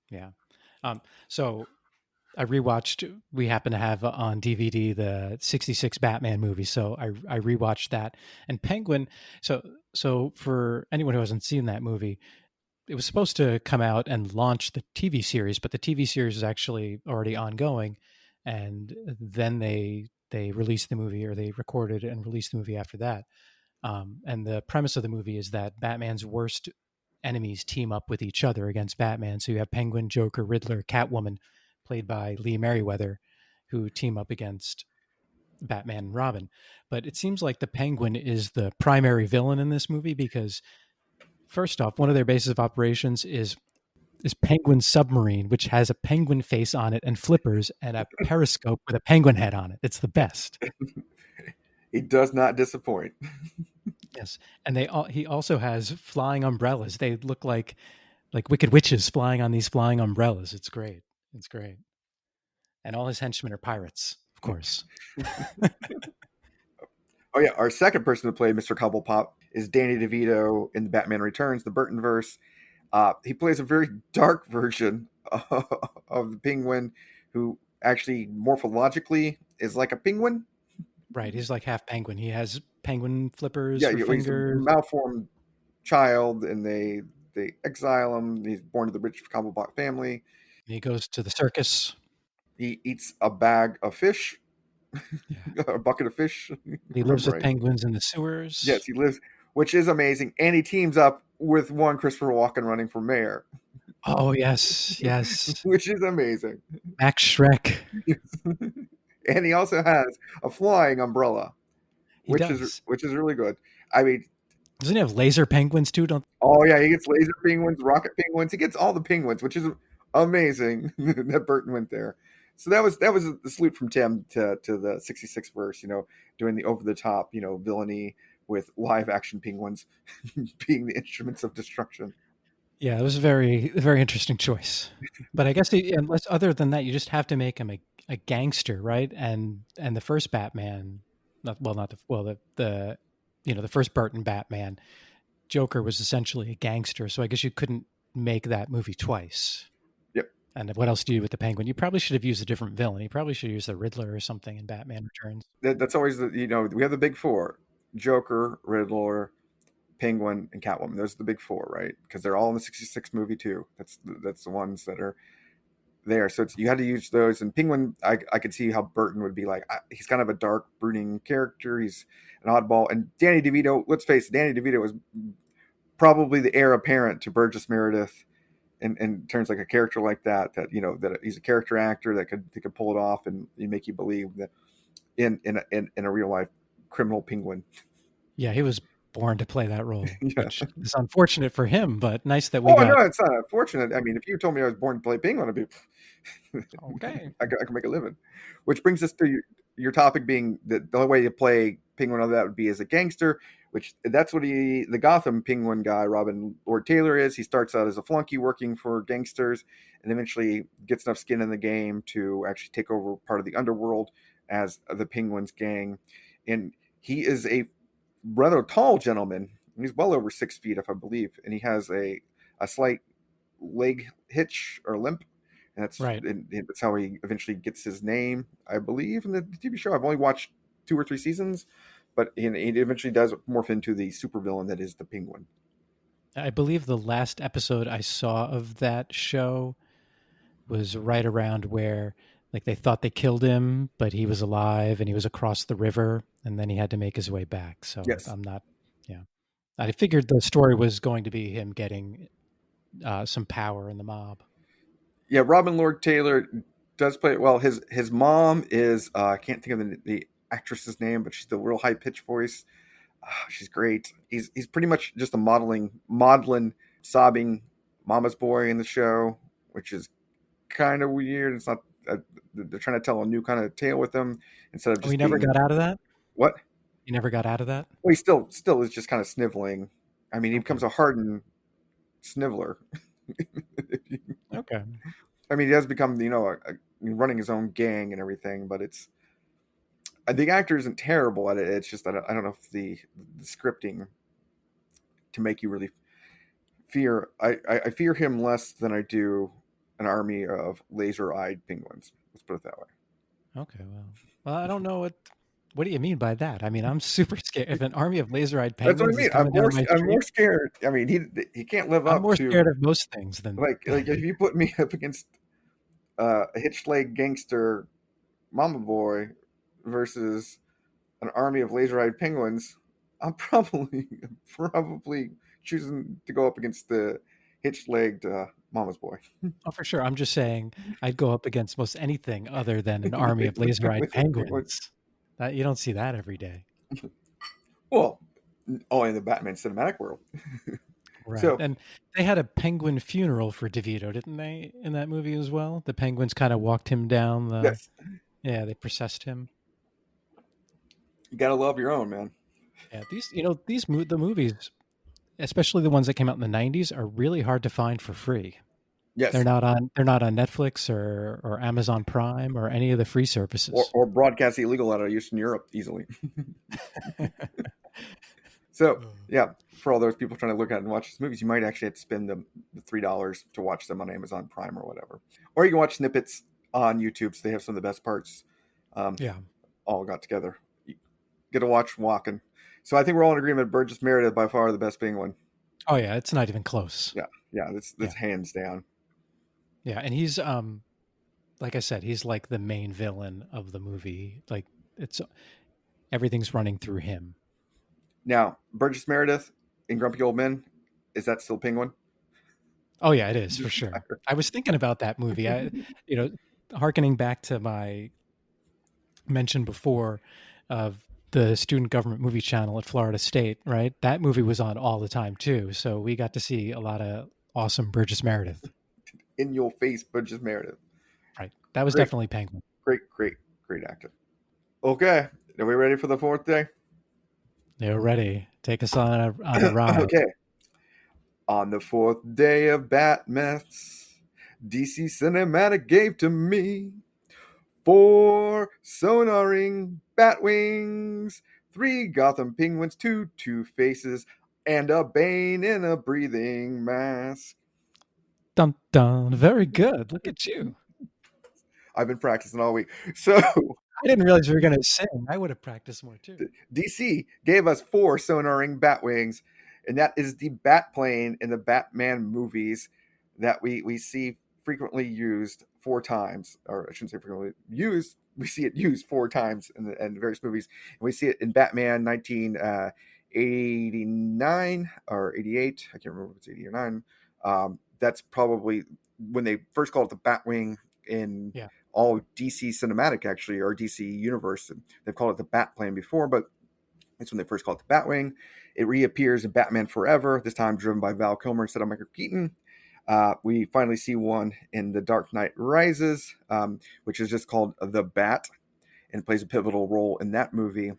Speaker 2: Yeah. So I rewatched. We happen to have on DVD the '66 Batman movie, so I rewatched that. And Penguin. So for anyone who hasn't seen that movie, it was supposed to come out and launch the TV series, but the TV series is actually already ongoing. and then they released the movie, or they recorded and released the movie after that. And the premise of the movie is that Batman's worst enemies team up with each other against Batman. So you have Penguin, Joker, Riddler, Catwoman, played by Lee Merriweather, who team up against Batman and Robin. But it seems like the Penguin is the primary villain in this movie because, first off, one of their bases of operations is Penguin submarine, which has a penguin face on it and flippers and a periscope with a penguin head on it. It's the best.
Speaker 1: He does not disappoint.
Speaker 2: Yes, and he also has flying umbrellas. They look like wicked witches flying on these flying umbrellas. It's great. It's great. And all his henchmen are pirates, of course.
Speaker 1: Oh yeah, our second person to play Mr. Cobblepot is Danny DeVito in the Batman Returns, the Burton-Verse. He plays a very dark version of the Penguin, who actually morphologically is like a penguin.
Speaker 2: Right, he's like half penguin. He has penguin flippers
Speaker 1: Yeah,
Speaker 2: for
Speaker 1: he's a
Speaker 2: fingers.
Speaker 1: malformed child, and they exile him. He's born to the rich Cobblepot family.
Speaker 2: He goes to the circus.
Speaker 1: He eats a bag of fish,
Speaker 2: Yeah.
Speaker 1: a bucket of fish.
Speaker 2: He lives with
Speaker 1: Right.
Speaker 2: penguins in the sewers.
Speaker 1: Yes, he lives, which is amazing. And he teams up with one Christopher Walken running for mayor.
Speaker 2: Oh, yes, yes.
Speaker 1: Which is amazing.
Speaker 2: Max Shrek.
Speaker 1: And he also has a flying umbrella,
Speaker 2: He
Speaker 1: which
Speaker 2: does.
Speaker 1: is really good. I mean,
Speaker 2: Doesn't he have laser penguins too? Don't
Speaker 1: oh yeah, he gets laser penguins, rocket penguins. He gets all the penguins, which is amazing that Burton went there. So that was the salute from Tim to the 66 verse, doing the over the top, villainy with live action penguins being the instruments of destruction.
Speaker 2: Yeah, it was a very, very interesting choice. But I guess unless other than that, you just have to make him a gangster, right? And the first Batman, the the first Burton Batman, Joker was essentially a gangster. So I guess you couldn't make that movie twice.
Speaker 1: Yep.
Speaker 2: And what else do you do with the Penguin? You probably should have used a different villain. You probably should use the Riddler or something in Batman Returns.
Speaker 1: That's always we have the big four: Joker, Riddler, Penguin, and Catwoman. Those are the big four, right? Because they're all in the 66 movie too. That's the ones that are there. So you had to use those. And Penguin, I could see how Burton would be like. He's kind of a dark, brooding character. He's an oddball. And Danny DeVito, let's face it, Danny DeVito was probably the heir apparent to Burgess Meredith, and turns like a character like that that he's a character actor that could pull it off and make you believe that in a real life criminal penguin.
Speaker 2: Yeah, he was born to play that role,
Speaker 1: Yeah.
Speaker 2: which is unfortunate for him, but nice that we
Speaker 1: Oh
Speaker 2: got.
Speaker 1: no, it's not unfortunate. I mean, if you told me I was born to play penguin, I'd be
Speaker 2: Okay.
Speaker 1: I could make a living. Which brings us to your topic being that the only way you play penguin of that would be as a gangster, which that's what the Gotham penguin guy, Robin Lord Taylor, is. He starts out as a flunky working for gangsters and eventually gets enough skin in the game to actually take over part of the underworld as the Penguins gang. And he is a rather tall gentleman. He's well over 6 feet, if I believe, and he has a slight leg hitch or limp, and
Speaker 2: Right.
Speaker 1: that's how he eventually gets his name, I believe, in the TV show. I've only watched 2 or 3 seasons, but he eventually does morph into the supervillain that is the Penguin.
Speaker 2: I believe the last episode I saw of that show was right around where like they thought they killed him, but he was alive and he was across the river, and then he had to make his way back. So
Speaker 1: Yes.
Speaker 2: I'm not, yeah. I figured the story was going to be him getting some power in the mob.
Speaker 1: Yeah, Robin Lord Taylor does play it well. His mom is I can't think of the actress's name, but she's the real high pitched voice. She's great. He's pretty much just a maudlin, sobbing mama's boy in the show, which is kind of weird. It's not. They're trying to tell a new kind of tale with him instead of just.
Speaker 2: He never got out of that.
Speaker 1: What?
Speaker 2: He never got out of that.
Speaker 1: Well, he still is just kind of sniveling. I mean, he becomes a hardened sniveler.
Speaker 2: Okay.
Speaker 1: I mean, he has become running his own gang and everything, but the actor isn't terrible at it. It's just that I don't know if the scripting to make you really fear. I fear him less than I do an army of laser-eyed penguins. Let's put it that way.
Speaker 2: Okay. Well, I don't know what do you mean by that? I mean, I'm super scared. If an army of laser-eyed penguins
Speaker 1: That's what I mean.
Speaker 2: is coming down my
Speaker 1: I'm
Speaker 2: street,
Speaker 1: more scared. I mean, he can't live
Speaker 2: I'm
Speaker 1: up
Speaker 2: more
Speaker 1: to
Speaker 2: scared of most things than
Speaker 1: like if you put me up against a hitched leg gangster Mama Boy versus an army of laser-eyed penguins, I'm probably choosing to go up against the hitch-legged Mama's Boy.
Speaker 2: Oh, for sure. I'm just saying I'd go up against most anything other than an army of laser-eyed
Speaker 1: Laser-eyed penguins.
Speaker 2: penguins. That you don't see that every day.
Speaker 1: Well, only in the Batman cinematic world.
Speaker 2: Right.
Speaker 1: So
Speaker 2: And they had a penguin funeral for DeVito, didn't they, in that movie as well? The penguins kind of walked him down the
Speaker 1: yes,
Speaker 2: yeah, they processed him.
Speaker 1: you gotta love your own, man.
Speaker 2: Yeah, the movies, especially the ones that came out in the 90s, are really hard to find for free.
Speaker 1: Yes,
Speaker 2: They're not on Netflix or Amazon Prime or any of the free services.
Speaker 1: or broadcast illegal out of Eastern Europe easily. So yeah, for all those people trying to look at and watch these movies, you might actually have to spend the $3 to watch them on Amazon Prime or whatever, or you can watch snippets on YouTube. So they have some of the best parts,
Speaker 2: Yeah.
Speaker 1: all got together. You get to watch walking. So I think we're all in agreement. Burgess Meredith by far the best penguin.
Speaker 2: Oh yeah, it's not even close.
Speaker 1: Yeah, yeah, that's
Speaker 2: Yeah.
Speaker 1: hands down.
Speaker 2: Yeah, and he's like I said, he's like the main villain of the movie. Like it's everything's running through him.
Speaker 1: Now Burgess Meredith in Grumpy Old Men, is that still Penguin?
Speaker 2: Oh yeah, it is for sure. I was thinking about that movie. You know, Harkening back to my mention before of the student government movie channel at Florida State, right? That movie was on all the time too. So we got to see a lot of awesome Burgess Meredith.
Speaker 1: In your face, Burgess Meredith.
Speaker 2: Right. That was
Speaker 1: Great,
Speaker 2: definitely Penguin.
Speaker 1: great actor. Okay, are we ready for the fourth day?
Speaker 2: They're ready. Take us on a ride.
Speaker 1: Okay. On the fourth day of Batmas, DC Cinematic gave to me 4 sonaring Batwings, 3 Gotham Penguins, 2 Two-Faces, and a Bane in a breathing mask.
Speaker 2: Dun dun. Very good. Look at you.
Speaker 1: I've been practicing all week. So
Speaker 2: I didn't realize you were going to sing. I would have practiced more too.
Speaker 1: DC gave us 4 sonaring Batwings, and that is the Batplane in the Batman movies that we see frequently used 4 times, or I shouldn't say frequently used. We see it used 4 times in various movies, and we see it in Batman 1989 or 88. I can't remember if it's 80 or 9. That's probably when they first called it the Batwing in all DC cinematic, actually, or DC universe. They've called it the Batplane before, but it's when they first called it the Batwing. It reappears in Batman Forever, this time driven by Val Kilmer instead of Michael Keaton. We finally see one in The Dark Knight Rises, which is just called The Bat, and plays a pivotal role in that movie.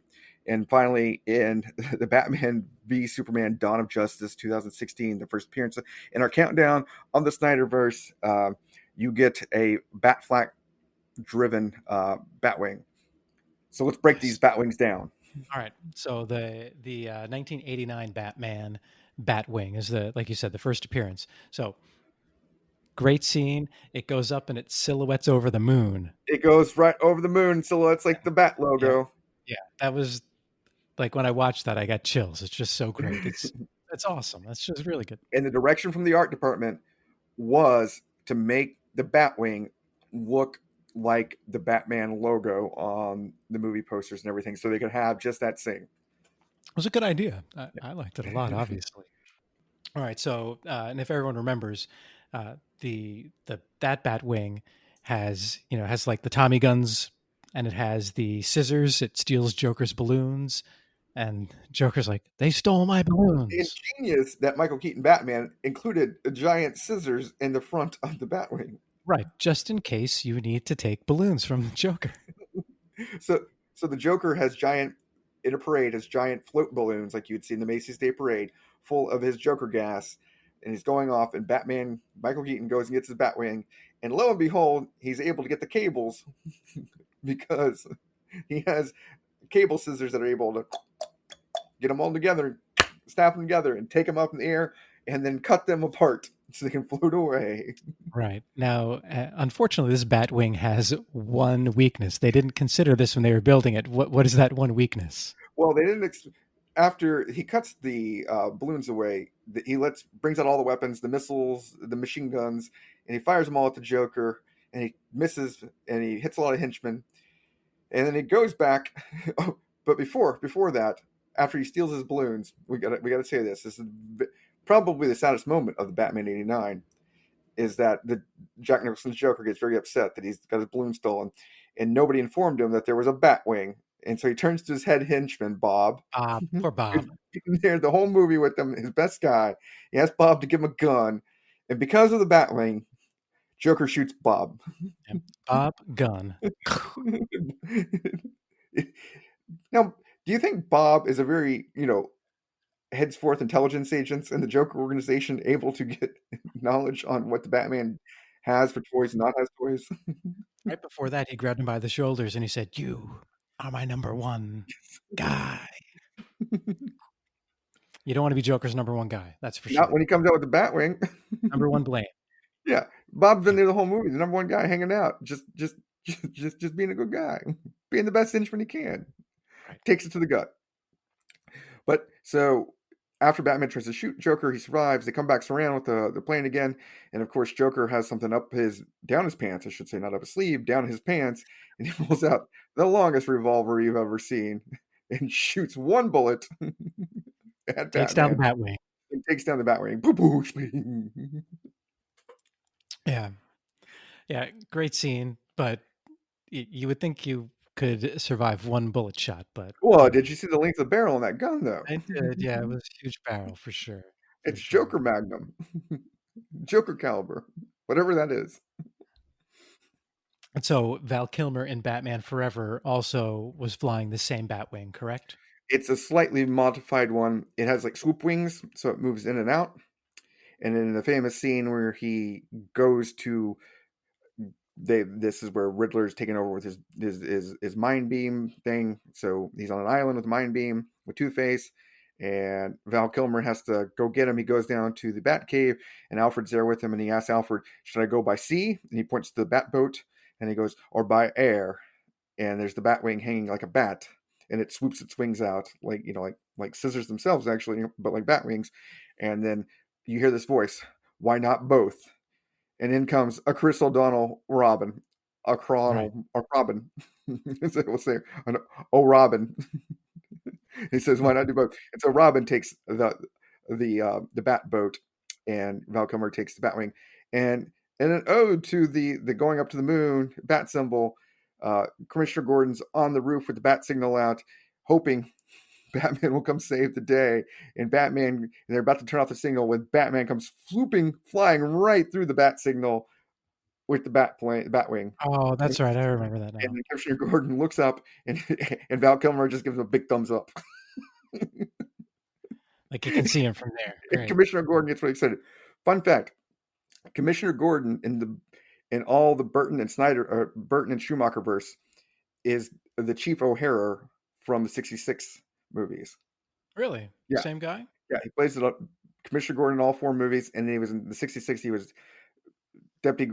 Speaker 1: And finally, in the Batman v Superman Dawn of Justice 2016, the first appearance in our countdown on the Snyderverse, you get a Batfleck-driven Batwing. So let's break these Batwings down.
Speaker 2: All right. So the 1989 Batman Batwing is like you said, the first appearance. So great scene. It goes up and it silhouettes over the moon.
Speaker 1: It goes right over the moon, silhouettes like the Bat logo.
Speaker 2: Yeah. That was like when I watched that, I got chills. It's just so great. It's awesome. That's just really good.
Speaker 1: And the direction from the art department was to make the Batwing look like the Batman logo on the movie posters and everything, so they could have just that thing.
Speaker 2: It was a good idea. I liked it a lot, obviously. All right. So, and if everyone remembers, that Batwing has like the Tommy guns, and it has the scissors. It steals Joker's balloons, and Joker's like, they stole my balloons.
Speaker 1: Ingenious that Michael Keaton Batman included a giant scissors in the front of the Batwing.
Speaker 2: Right, just in case you need to take balloons from the Joker.
Speaker 1: So the Joker has giant float balloons like you'd see in the Macy's Day Parade, full of his Joker gas, and he's going off. And Michael Keaton goes and gets his Batwing, and lo and behold, he's able to get the cables because he has cable scissors that are able to get them all together, snap them together, and take them up in the air, and then cut them apart so they can float away.
Speaker 2: Right. Now, unfortunately, this Batwing has one weakness. They didn't consider this when they were building it. What is that one weakness?
Speaker 1: Well, they didn't. After he cuts the balloons away, he brings out all the weapons, the missiles, the machine guns, and he fires them all at the Joker. And he misses, and he hits a lot of henchmen. And then he goes back. Oh, but before that, after he steals his balloons, we gotta say this. This is probably the saddest moment of the Batman '89. Is that the Jack Nicholson's Joker gets very upset that he's got his balloon stolen, and nobody informed him that there was a Batwing, and so he turns to his head henchman Bob.
Speaker 2: Bob, poor
Speaker 1: Who's
Speaker 2: Bob.
Speaker 1: been there the whole movie with him, his best guy. He asks Bob to give him a gun, and because of the Batwing, Joker shoots Bob.
Speaker 2: Yep. Bob Gunn.
Speaker 1: Now, do you think Bob is a very, henceforth intelligence agents in the Joker organization able to get knowledge on what the Batman has for toys and not has toys?
Speaker 2: Right before that, he grabbed him by the shoulders and he said, "You are my number one guy." You don't want to be Joker's number one guy. That's for
Speaker 1: Not
Speaker 2: sure.
Speaker 1: when he comes out with the Batwing.
Speaker 2: Number one blame.
Speaker 1: Yeah, Bob's been there the whole movie, the number one guy hanging out, just being a good guy, being the best henchman he can.
Speaker 2: Right.
Speaker 1: Takes it to the gut. But so after Batman tries to shoot Joker, he survives. They come back around with the plane again, and of course Joker has something down his pants, I should say, not up his sleeve, down his pants, and he pulls out the longest revolver you've ever seen and shoots one bullet at
Speaker 2: Takes down the
Speaker 1: Batman
Speaker 2: Batwing.
Speaker 1: and takes down the Batwing. Boo boo.
Speaker 2: Yeah. Yeah. Great scene, but you would think you could survive one bullet shot, but
Speaker 1: Well, did you see the length of the barrel on that gun though?
Speaker 2: I did. Yeah, it was a huge barrel for sure. For
Speaker 1: It's
Speaker 2: sure.
Speaker 1: Joker Magnum, Joker caliber, whatever that is.
Speaker 2: And so Val Kilmer in Batman Forever also was flying the same Batwing, correct?
Speaker 1: It's a slightly modified one. It has like swoop wings, so it moves in and out. And in the famous scene where he goes to this is where Riddler's taking over with his mind beam thing. So he's on an island with a mind beam with Two-Face, and Val Kilmer has to go get him. He goes down to the Batcave, and Alfred's there with him, and he asks Alfred, "Should I go by sea?" And he points to the Batboat, and he goes, "Or by air." And there's the Batwing hanging like a bat, and it swoops its wings out like like scissors themselves actually, but like bat wings. And then you hear this voice, "Why not both?" And in comes a Chris O'Donnell Robin, a
Speaker 2: Right.
Speaker 1: Cronal, a Robin. So we'll say, "Oh Robin." He says, "Why not do both?" And so Robin takes the bat boat, and Val Kilmer takes the Batwing, and an ode to the going up to the moon bat symbol. Commissioner Gordon's on the roof with the bat signal out, hoping Batman will come save the day. And they're about to turn off the signal when Batman comes flying right through the bat signal with the Batwing.
Speaker 2: Oh,
Speaker 1: And,
Speaker 2: that's right. I remember that
Speaker 1: and
Speaker 2: now.
Speaker 1: then Commissioner Gordon looks up, and and Val Kilmer just gives him a big thumbs up.
Speaker 2: Like you can see him from there.
Speaker 1: And
Speaker 2: Great.
Speaker 1: Commissioner Gordon gets really excited. Fun fact: Commissioner Gordon in all the Burton and Shumacher-Verse is the Chief O'Hara from the '66 movies.
Speaker 2: Really?
Speaker 1: Yeah,
Speaker 2: Same guy?
Speaker 1: yeah, he plays Commissioner Gordon in all four movies, and he was in the '66. He was deputy,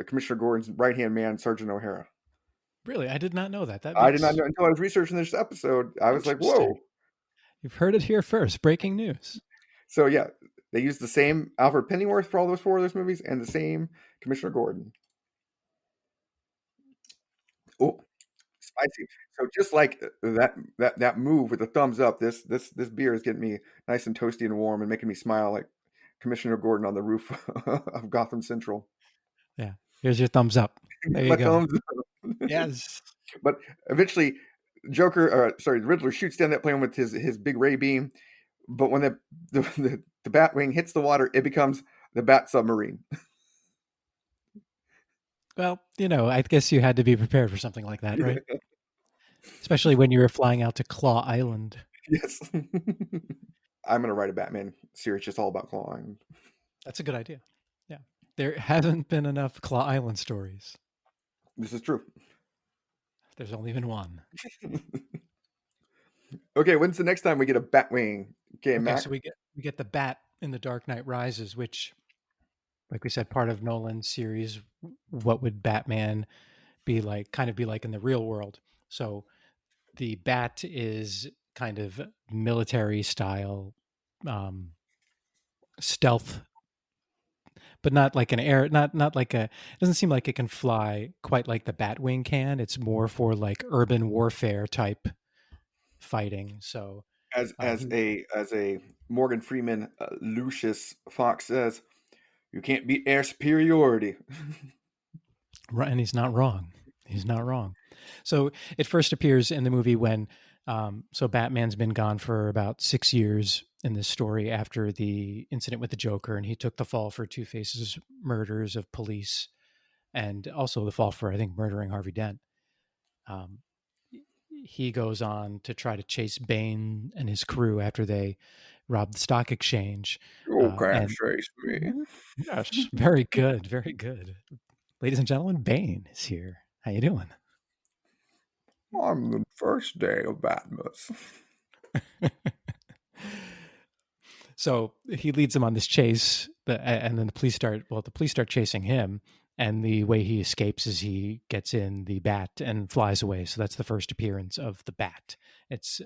Speaker 1: Commissioner Gordon's right hand man, Sergeant O'Hara.
Speaker 2: Really? I did not know that. That
Speaker 1: I did not
Speaker 2: makes
Speaker 1: know until I was researching this episode. I was like,
Speaker 2: interesting.
Speaker 1: "Whoa!"
Speaker 2: You've heard it here first. Breaking news.
Speaker 1: So yeah, they used the same Alfred Pennyworth for all those four of those movies, and the same Commissioner Gordon. Oh, spicy. So just like that move with the thumbs up, this beer is getting me nice and toasty and warm and making me smile like Commissioner Gordon on the roof of Gotham Central.
Speaker 2: Yeah. Here's your thumbs up. There you
Speaker 1: My
Speaker 2: go.
Speaker 1: thumbs up.
Speaker 2: Yes.
Speaker 1: But eventually, Riddler shoots down that plane with his big ray beam. But when the Batwing hits the water, it becomes the Bat submarine.
Speaker 2: Well, I guess you had to be prepared for something like that, right? Especially when you were flying out to Claw Island.
Speaker 1: Yes. I'm gonna write a Batman series just all about clawing.
Speaker 2: That's a good idea. Yeah. There haven't been enough Claw Island stories.
Speaker 1: This is true.
Speaker 2: There's only been one.
Speaker 1: Okay, when's the next time we get a Batwing? Okay,
Speaker 2: Okay,
Speaker 1: Mac.
Speaker 2: so we get the Bat in The Dark Knight Rises, which, like we said, part of Nolan's series. What would Batman be like? Kind of be like in the real world. So the Bat is kind of military style, stealth, but not like an air, not like a. It doesn't seem like it can fly quite like the Batwing can. It's more for like urban warfare type fighting. So he
Speaker 1: As a Morgan Freeman Lucius Fox says, you can't beat air superiority.
Speaker 2: right, and he's not wrong. He's not wrong. So it first appears in the movie when, so Batman's been gone for about 6 years in this story after the incident with the Joker, and he took the fall for Two Face's murders of police, and also the fall for I think murdering Harvey Dent. Um, he goes on to try to chase Bane and his crew after they robbed the stock exchange,
Speaker 1: You can't
Speaker 2: and
Speaker 1: chase me.
Speaker 2: yes, very good, very good. Ladies and gentlemen, Bane is here. How you doing?
Speaker 1: On the first day of Batmas.
Speaker 2: So he leads them on this chase, and then the police start. Well, the police start chasing him, and the way he escapes is he gets in the bat and flies away. So that's the first appearance of the bat. It's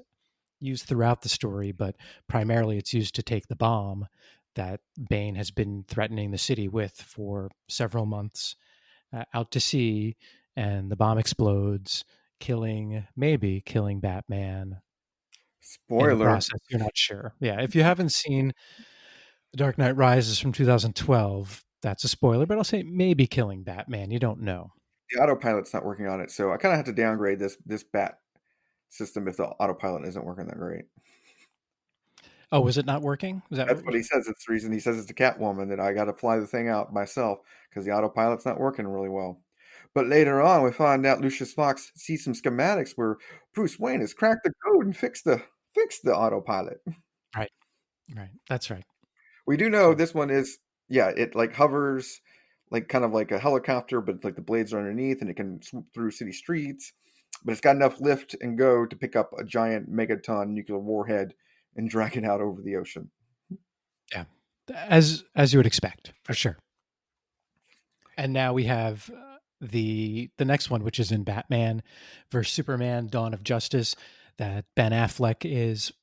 Speaker 2: used throughout the story, but primarily it's used to take the bomb that Bane has been threatening the city with for several months out to sea, and the bomb explodes, maybe killing Batman. In the
Speaker 1: Spoiler.
Speaker 2: process, you're not sure. Yeah, if you haven't seen The Dark Knight Rises from 2012, that's a spoiler, but I'll say maybe killing Batman. You don't know.
Speaker 1: The autopilot's not working on it, so I kind of have to downgrade this bat system if the autopilot isn't working that great.
Speaker 2: Oh, was it not working? Is that
Speaker 1: That's
Speaker 2: what
Speaker 1: what he says. It's the reason he says it's to Catwoman that I got to fly the thing out myself because the autopilot's not working really well. But later on, we find out Lucius Fox sees some schematics where Bruce Wayne has cracked the code and fixed the autopilot.
Speaker 2: right? Right. That's right.
Speaker 1: We do know
Speaker 2: So
Speaker 1: this one is, yeah, it like hovers like kind of like a helicopter, but like the blades are underneath and it can swoop through city streets. But it's got enough lift and go to pick up a giant megaton nuclear warhead and drag it out over the ocean.
Speaker 2: yeah, as you would expect, for sure. And now we have the next one, which is in Batman versus Superman: Dawn of Justice, that Ben Affleck is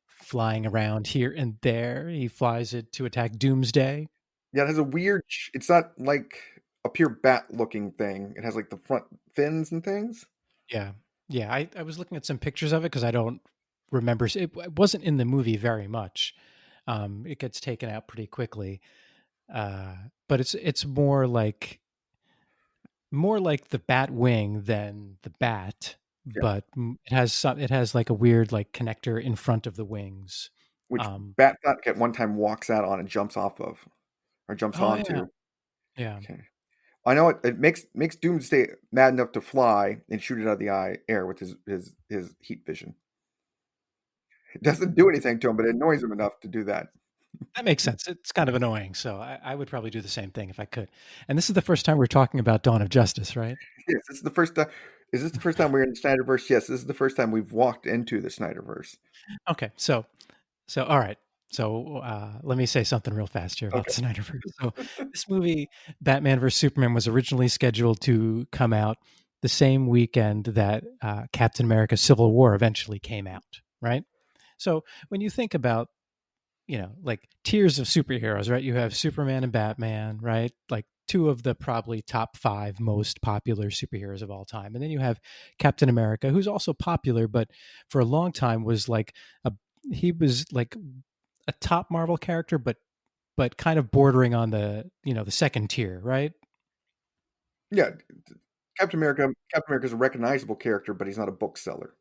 Speaker 2: flying around here and there. He flies it to attack Doomsday.
Speaker 1: Yeah, it has a weird. It's not like a pure bat-looking thing. It has like the front fins and things.
Speaker 2: Yeah, yeah. I was looking at some pictures of it because I don't remember. It wasn't in the movie very much. It gets taken out pretty quickly, but it's more like the bat wing than the bat,
Speaker 1: Yeah,
Speaker 2: but it has like a weird like connector in front of the wings.
Speaker 1: which
Speaker 2: Um,
Speaker 1: Bat at one time walks out on and jumps off of or jumps
Speaker 2: oh yeah,
Speaker 1: onto.
Speaker 2: yeah.
Speaker 1: Okay, I know it makes Doomsday mad enough to fly and shoot it out of the air with his heat vision. It doesn't do anything to him, but it annoys him enough to do that.
Speaker 2: That makes sense. It's kind of annoying, so I would probably do the same thing if I could. And this is the first time we're talking about Dawn of Justice, right?
Speaker 1: Yes, this is the first time. Is this the first time we're in the Snyderverse? Yes, this is the first time we've walked into the Snyderverse.
Speaker 2: Okay, so all right. So let me say something real fast here about
Speaker 1: Okay.
Speaker 2: the Snyderverse. So this movie, Batman vs Superman, was originally scheduled to come out the same weekend that Captain America: Civil War eventually came out, right? So when you think about like tiers of superheroes, right? You have Superman and Batman, right? Like two of the probably top five most popular superheroes of all time. And then you have Captain America, who's also popular, but for a long time was like a he was like a top Marvel character, but kind of bordering on the second tier, right?
Speaker 1: Yeah, Captain America is a recognizable character, but he's not a bookseller.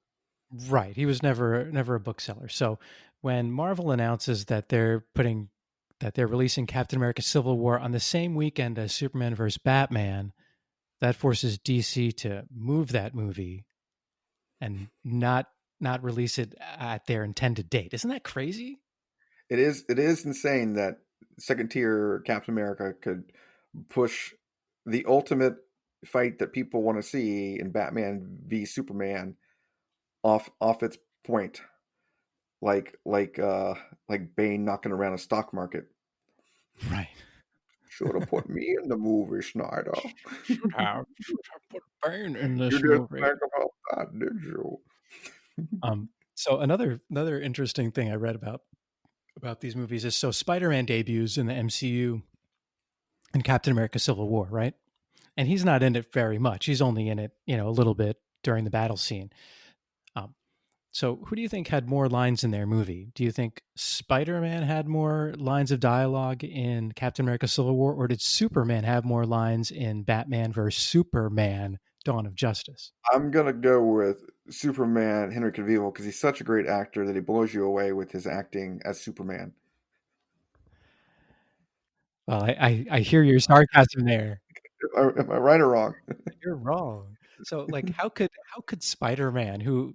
Speaker 2: Right. He was never a bookseller. So when Marvel announces that they're releasing Captain America: Civil War on the same weekend as Superman vs. Batman, that forces DC to move that movie and not release it at their intended date. Isn't that crazy?
Speaker 1: It is insane that second tier Captain America could push the ultimate fight that people want to see in Batman v Superman off its point, like Bane knocking around a stock market.
Speaker 2: Right.
Speaker 1: Should have put me in the movie, Snyder.
Speaker 2: Should have put Bane in
Speaker 1: You
Speaker 2: this
Speaker 1: didn't
Speaker 2: movie.
Speaker 1: think about that, did you?
Speaker 2: So another interesting thing I read about these movies is so Spider-Man debuts in the MCU in Captain America: Civil War, right? And he's not in it very much. He's only in it, a little bit during the battle scene. Um, so, who do you think had more lines in their movie? Do you think Spider-Man had more lines of dialogue in Captain America: Civil War, or did Superman have more lines in Batman vs Superman: Dawn of Justice?
Speaker 1: I'm gonna go with Superman, Henry Cavill, because he's such a great actor that he blows you away with his acting as Superman.
Speaker 2: Well, I hear your sarcasm there.
Speaker 1: Am I right or wrong?
Speaker 2: You're wrong. So, like, how could Spider-Man, who,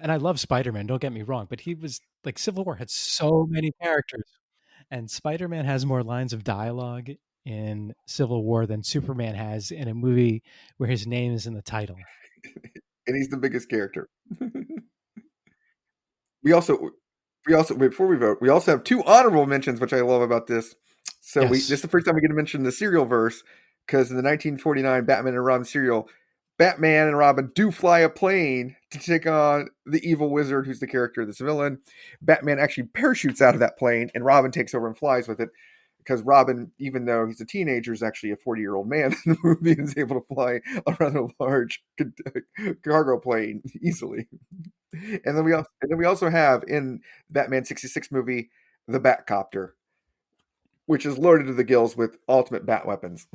Speaker 2: and I love Spider-Man, don't get me wrong, but he was like Civil War had so many characters, and Spider-Man has more lines of dialogue in Civil War than Superman has in a movie where his name is in the title.
Speaker 1: And he's the biggest character. We also we also before we vote, we also have two honorable mentions, which I love about this. So this
Speaker 2: Yes.
Speaker 1: is the first time we get to mention the serial verse because in the 1949 Batman and Robin serial, Batman and Robin do fly a plane to take on the evil wizard, who's the character of this villain. Batman actually parachutes out of that plane, and Robin takes over and flies with it. Because Robin, even though he's a teenager, is actually a 40-year-old man in the movie and is able to fly around a large cargo plane easily. And then we also have in Batman 66 movie the Batcopter, which is loaded to the gills with ultimate bat weapons.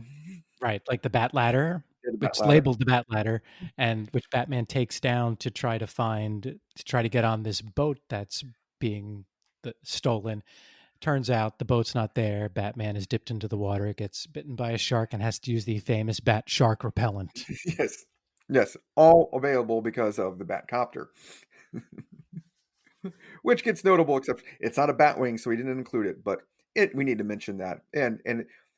Speaker 2: Right, like the Bat Ladder,
Speaker 1: Yeah, the Bat
Speaker 2: which
Speaker 1: Ladder.
Speaker 2: labeled the Bat Ladder, and which Batman takes down to try to get on this boat that's being stolen. Turns out the boat's not there. Batman is dipped into the water, gets bitten by a shark, and has to use the famous bat shark repellent.
Speaker 1: Yes. Yes. All available because of the Batcopter. Which gets notable, except it's not a Batwing, so we didn't include it, but we need to mention that. And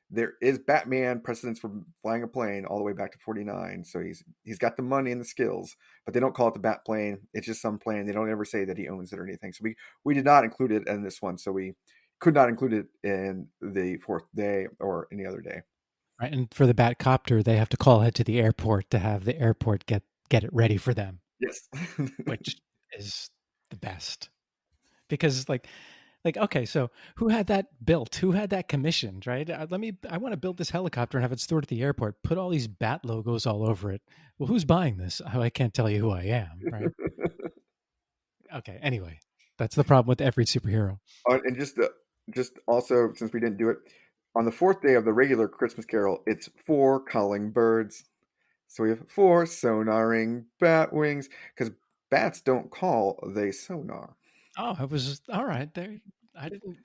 Speaker 1: there is Batman precedence for flying a plane all the way back to 49. So he's got the money and the skills, but they don't call it the Bat plane. It's just some plane. They don't ever say that he owns it or anything. So we did not include it in this one. So we could not include it in the fourth day or any other day.
Speaker 2: Right, and for the bat copter, they have to call ahead to the airport to have the airport get it ready for them,
Speaker 1: Yes.
Speaker 2: which is the best because okay, so who had that built? Who had that commissioned? Right? I want to build this helicopter and have it stored at the airport. Put all these bat logos all over it. Well, who's buying this? Oh, I can't tell you who I am. Right? Okay. Anyway, that's the problem with every superhero.
Speaker 1: And just also, since we didn't do it, on the fourth day of the regular Christmas Carol, it's four calling birds. So we have four sonaring bat wings because bats don't call, they sonar.
Speaker 2: Oh, I was all right there. I didn't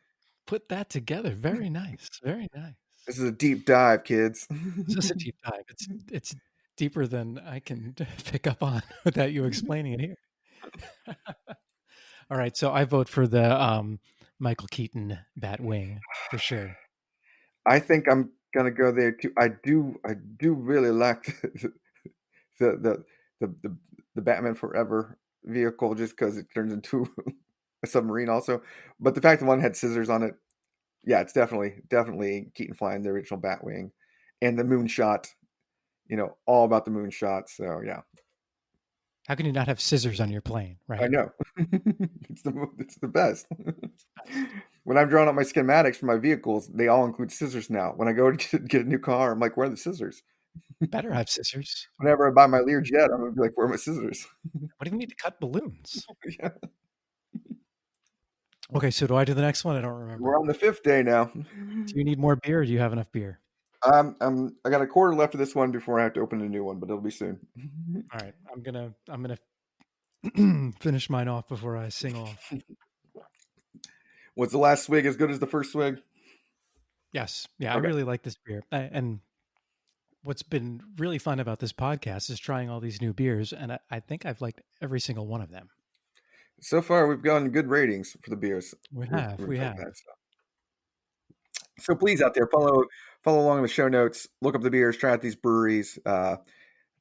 Speaker 2: put that together. Very nice. Very nice.
Speaker 1: This is a deep dive, kids.
Speaker 2: Is this a deep dive? It's deeper than I can pick up on without you explaining it here. All right, so I vote for the Michael Keaton Batwing for sure.
Speaker 1: I think I'm gonna go there too. I do really like the the the Batman Forever vehicle just because it turns into a submarine also. But the fact that one had scissors on it, yeah, it's definitely Keaton flying the original Batwing, and the moonshot. All about the moonshot. So yeah,
Speaker 2: How can you not have scissors on your plane,
Speaker 1: I
Speaker 2: right?
Speaker 1: know. It's the best. When I'm drawing up my schematics for my vehicles, they all include scissors now. When I go to get a new car, I'm like, where are the scissors?
Speaker 2: Better have scissors.
Speaker 1: Whenever I buy my Learjet, I'm gonna be like, where are my scissors?
Speaker 2: What do you need to cut balloons?
Speaker 1: Yeah.
Speaker 2: Okay, so do I do the next one? I don't remember.
Speaker 1: We're on the fifth day now.
Speaker 2: Do you need more beer or do you have enough beer?
Speaker 1: I got a quarter left of this one before I have to open a new one, but it'll be soon.
Speaker 2: All right, I'm gonna finish mine off before I sing off.
Speaker 1: Was the last swig as good as the first swig?
Speaker 2: Yes, yeah, I
Speaker 1: Okay.
Speaker 2: really like this beer, and what's been really fun about this podcast is trying all these new beers, and I think I've liked every single one of them.
Speaker 1: So far, we've gotten good ratings for the beers
Speaker 2: We
Speaker 1: we've,
Speaker 2: have,
Speaker 1: we've
Speaker 2: we have.
Speaker 1: had. So please, out there, follow along in the show notes. Look up the beers. Try out these breweries. Tell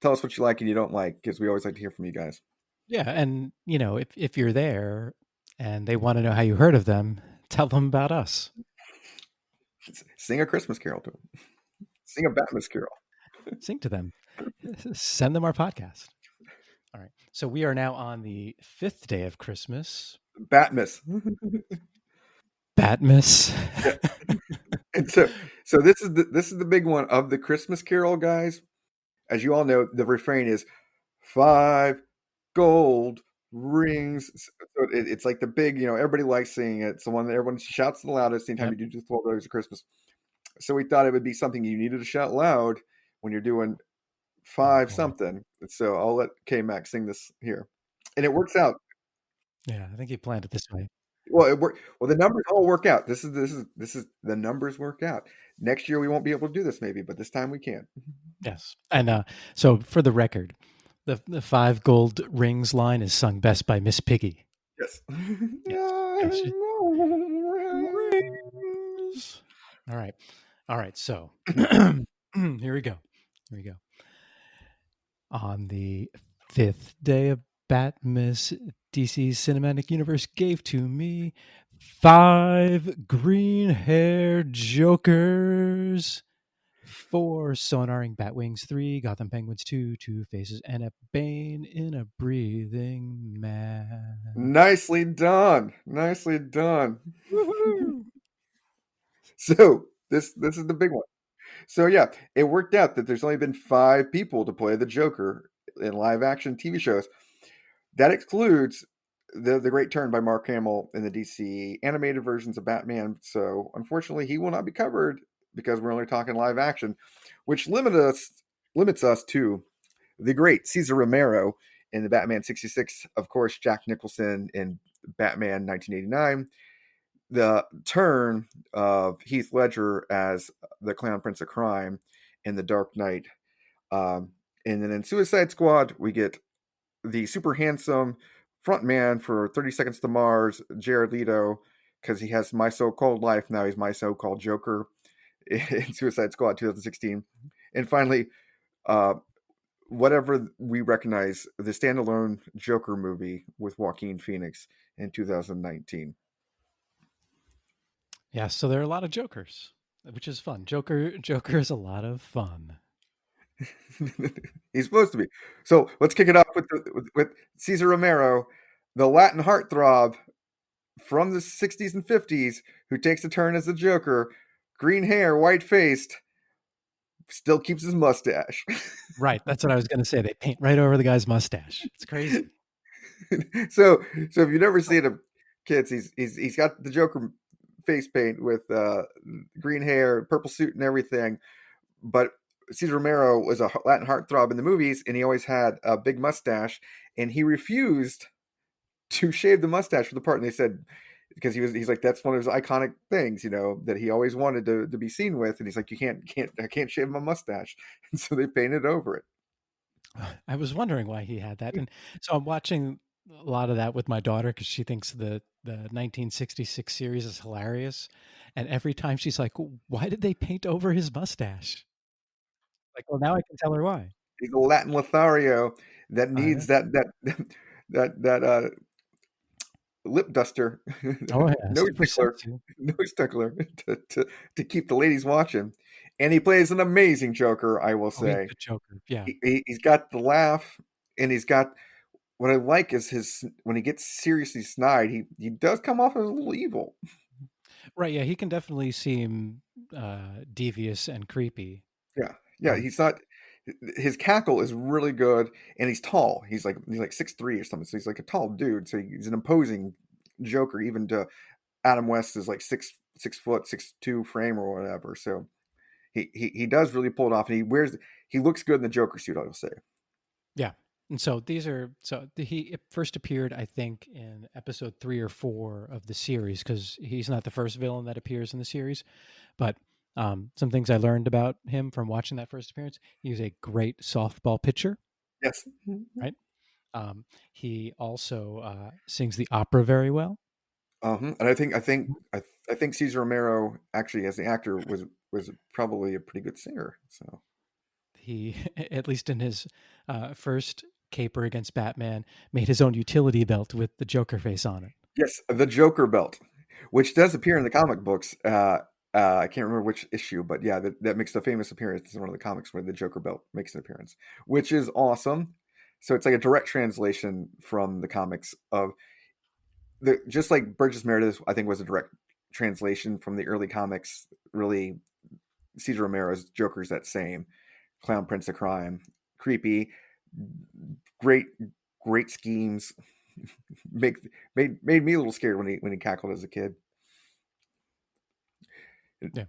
Speaker 1: us what you like and you don't like, because we always like to hear from you guys.
Speaker 2: Yeah, and if you're there and they want to know how you heard of them, tell them about us.
Speaker 1: Sing a Christmas carol to them. Sing a Batmas carol.
Speaker 2: Sing to them. Send them our podcast. All right. So we are now on the fifth day of Christmas.
Speaker 1: Batmas.
Speaker 2: Batmas.
Speaker 1: Yeah. so so this is the big one of the Christmas Carol, guys. As you all know, the refrain is five gold rings. So it's like the big, everybody likes singing it. It's the one that everyone shouts the loudest anytime
Speaker 2: Yep.
Speaker 1: you do 12 Days of Christmas. So we thought it would be something you needed to shout loud when you're doing
Speaker 2: Oh
Speaker 1: five
Speaker 2: boy.
Speaker 1: something. So I'll let KMac sing this here. And it works out.
Speaker 2: Yeah, I think he planned it this way.
Speaker 1: Well, the numbers all work out. This is the numbers work out. Next year we won't be able to do this maybe, but this time we can.
Speaker 2: Yes. And so for the record, the five gold rings line is sung best by Miss Piggy.
Speaker 1: Yes.
Speaker 2: Yes. Yes. Rings. All right. All right. So here we go. Here we go. On the fifth day of Batmas, DC's cinematic universe gave to me 5 green-haired Jokers, 4 sonaring Batwings, 3 Gotham Penguins, 2 Two-Faces, and a Bane in a breathing mask.
Speaker 1: Nicely done. Nicely done.
Speaker 2: Woohoo!
Speaker 1: So this is the big one. So yeah, it worked out that there's only been 5 people to play the Joker in live action TV shows. That excludes the great turn by Mark Hamill in the DC animated versions of Batman. So unfortunately, he will not be covered because we're only talking live action, which limits us to the great Cesar Romero in the Batman 66, of course, Jack Nicholson in Batman 1989, the turn of Heath Ledger as the Clown Prince of Crime in The Dark Knight. And then in Suicide Squad, we get the super handsome front man for 30 Seconds to Mars, Jared Leto, because he has My So-Called Life. Now he's My So-Called Joker in Suicide Squad 2016. And finally, uh, whatever we recognize, the standalone Joker movie with Joaquin Phoenix in 2019.
Speaker 2: Yeah, so there are a lot of Jokers, which is fun. Joker is a lot of fun.
Speaker 1: He's supposed to be. So let's kick it off with Cesar Romero, the Latin heartthrob from the 60s and 50s, who takes a turn as the Joker, green hair, white faced, still keeps his mustache.
Speaker 2: Right, that's what I was going to say. They paint right over the guy's mustache. It's crazy.
Speaker 1: So if you've never seen him, kids, he's got the Joker face paint with green hair, purple suit, and everything. But Cesar Romero was a Latin heartthrob in the movies, and he always had a big mustache, and he refused to shave the mustache for the part. And they said because he's like that's one of his iconic things, that he always wanted to be seen with, and he's like I can't shave my mustache, and so they painted over it.
Speaker 2: I was wondering why he had that, and so I'm watching a lot of that with my daughter because she thinks the 1966 series is hilarious, and every time she's like, "Why did they paint over his mustache?" Like, well, now I can tell her why.
Speaker 1: He's a Latin Lothario that
Speaker 2: I know.
Speaker 1: needs that lip duster,
Speaker 2: Oh yeah,
Speaker 1: nose
Speaker 2: super
Speaker 1: tickler,
Speaker 2: sexy.
Speaker 1: nose tickler to keep the ladies watching. And he plays an amazing Joker, I will
Speaker 2: Oh, he's a
Speaker 1: say.
Speaker 2: good Joker. Yeah.
Speaker 1: He's got the laugh, and he's got what I like is his when he gets seriously snide. He does come off as a little evil.
Speaker 2: Right, yeah, he can definitely seem devious and creepy.
Speaker 1: Yeah, yeah.
Speaker 2: Um,
Speaker 1: He's not. His cackle is really good, and he's tall. He's like 6'3" or something. So he's like a tall dude. So he's an imposing Joker, even to Adam West is like 6 foot 6'2" frame or whatever. So he does really pull it off, and he looks good in the Joker suit. I will say.
Speaker 2: yeah. And so he first appeared, I think, in episode 3 or 4 of the series because he's not the first villain that appears in the series. But some things I learned about him from watching that first appearance: he's a great softball pitcher,
Speaker 1: Yes.
Speaker 2: right? He also sings the opera very well.
Speaker 1: And I think Cesar Romero actually, as the actor, was probably a pretty good singer. So
Speaker 2: He, at least in his first caper against Batman, made his own utility belt with the Joker face on it.
Speaker 1: yes, the Joker belt, which does appear in the comic books. I can't remember which issue, but yeah, that makes the famous appearance in one of the comics where the Joker belt makes an appearance, which is awesome. So it's like a direct translation from the comics of just like Burgess Meredith, I think was a direct translation from the early comics. Really, Cesar Romero's Joker's that same clown prince of crime, creepy, great, great schemes. Make made me a little scared when he cackled as a kid.
Speaker 2: Yeah.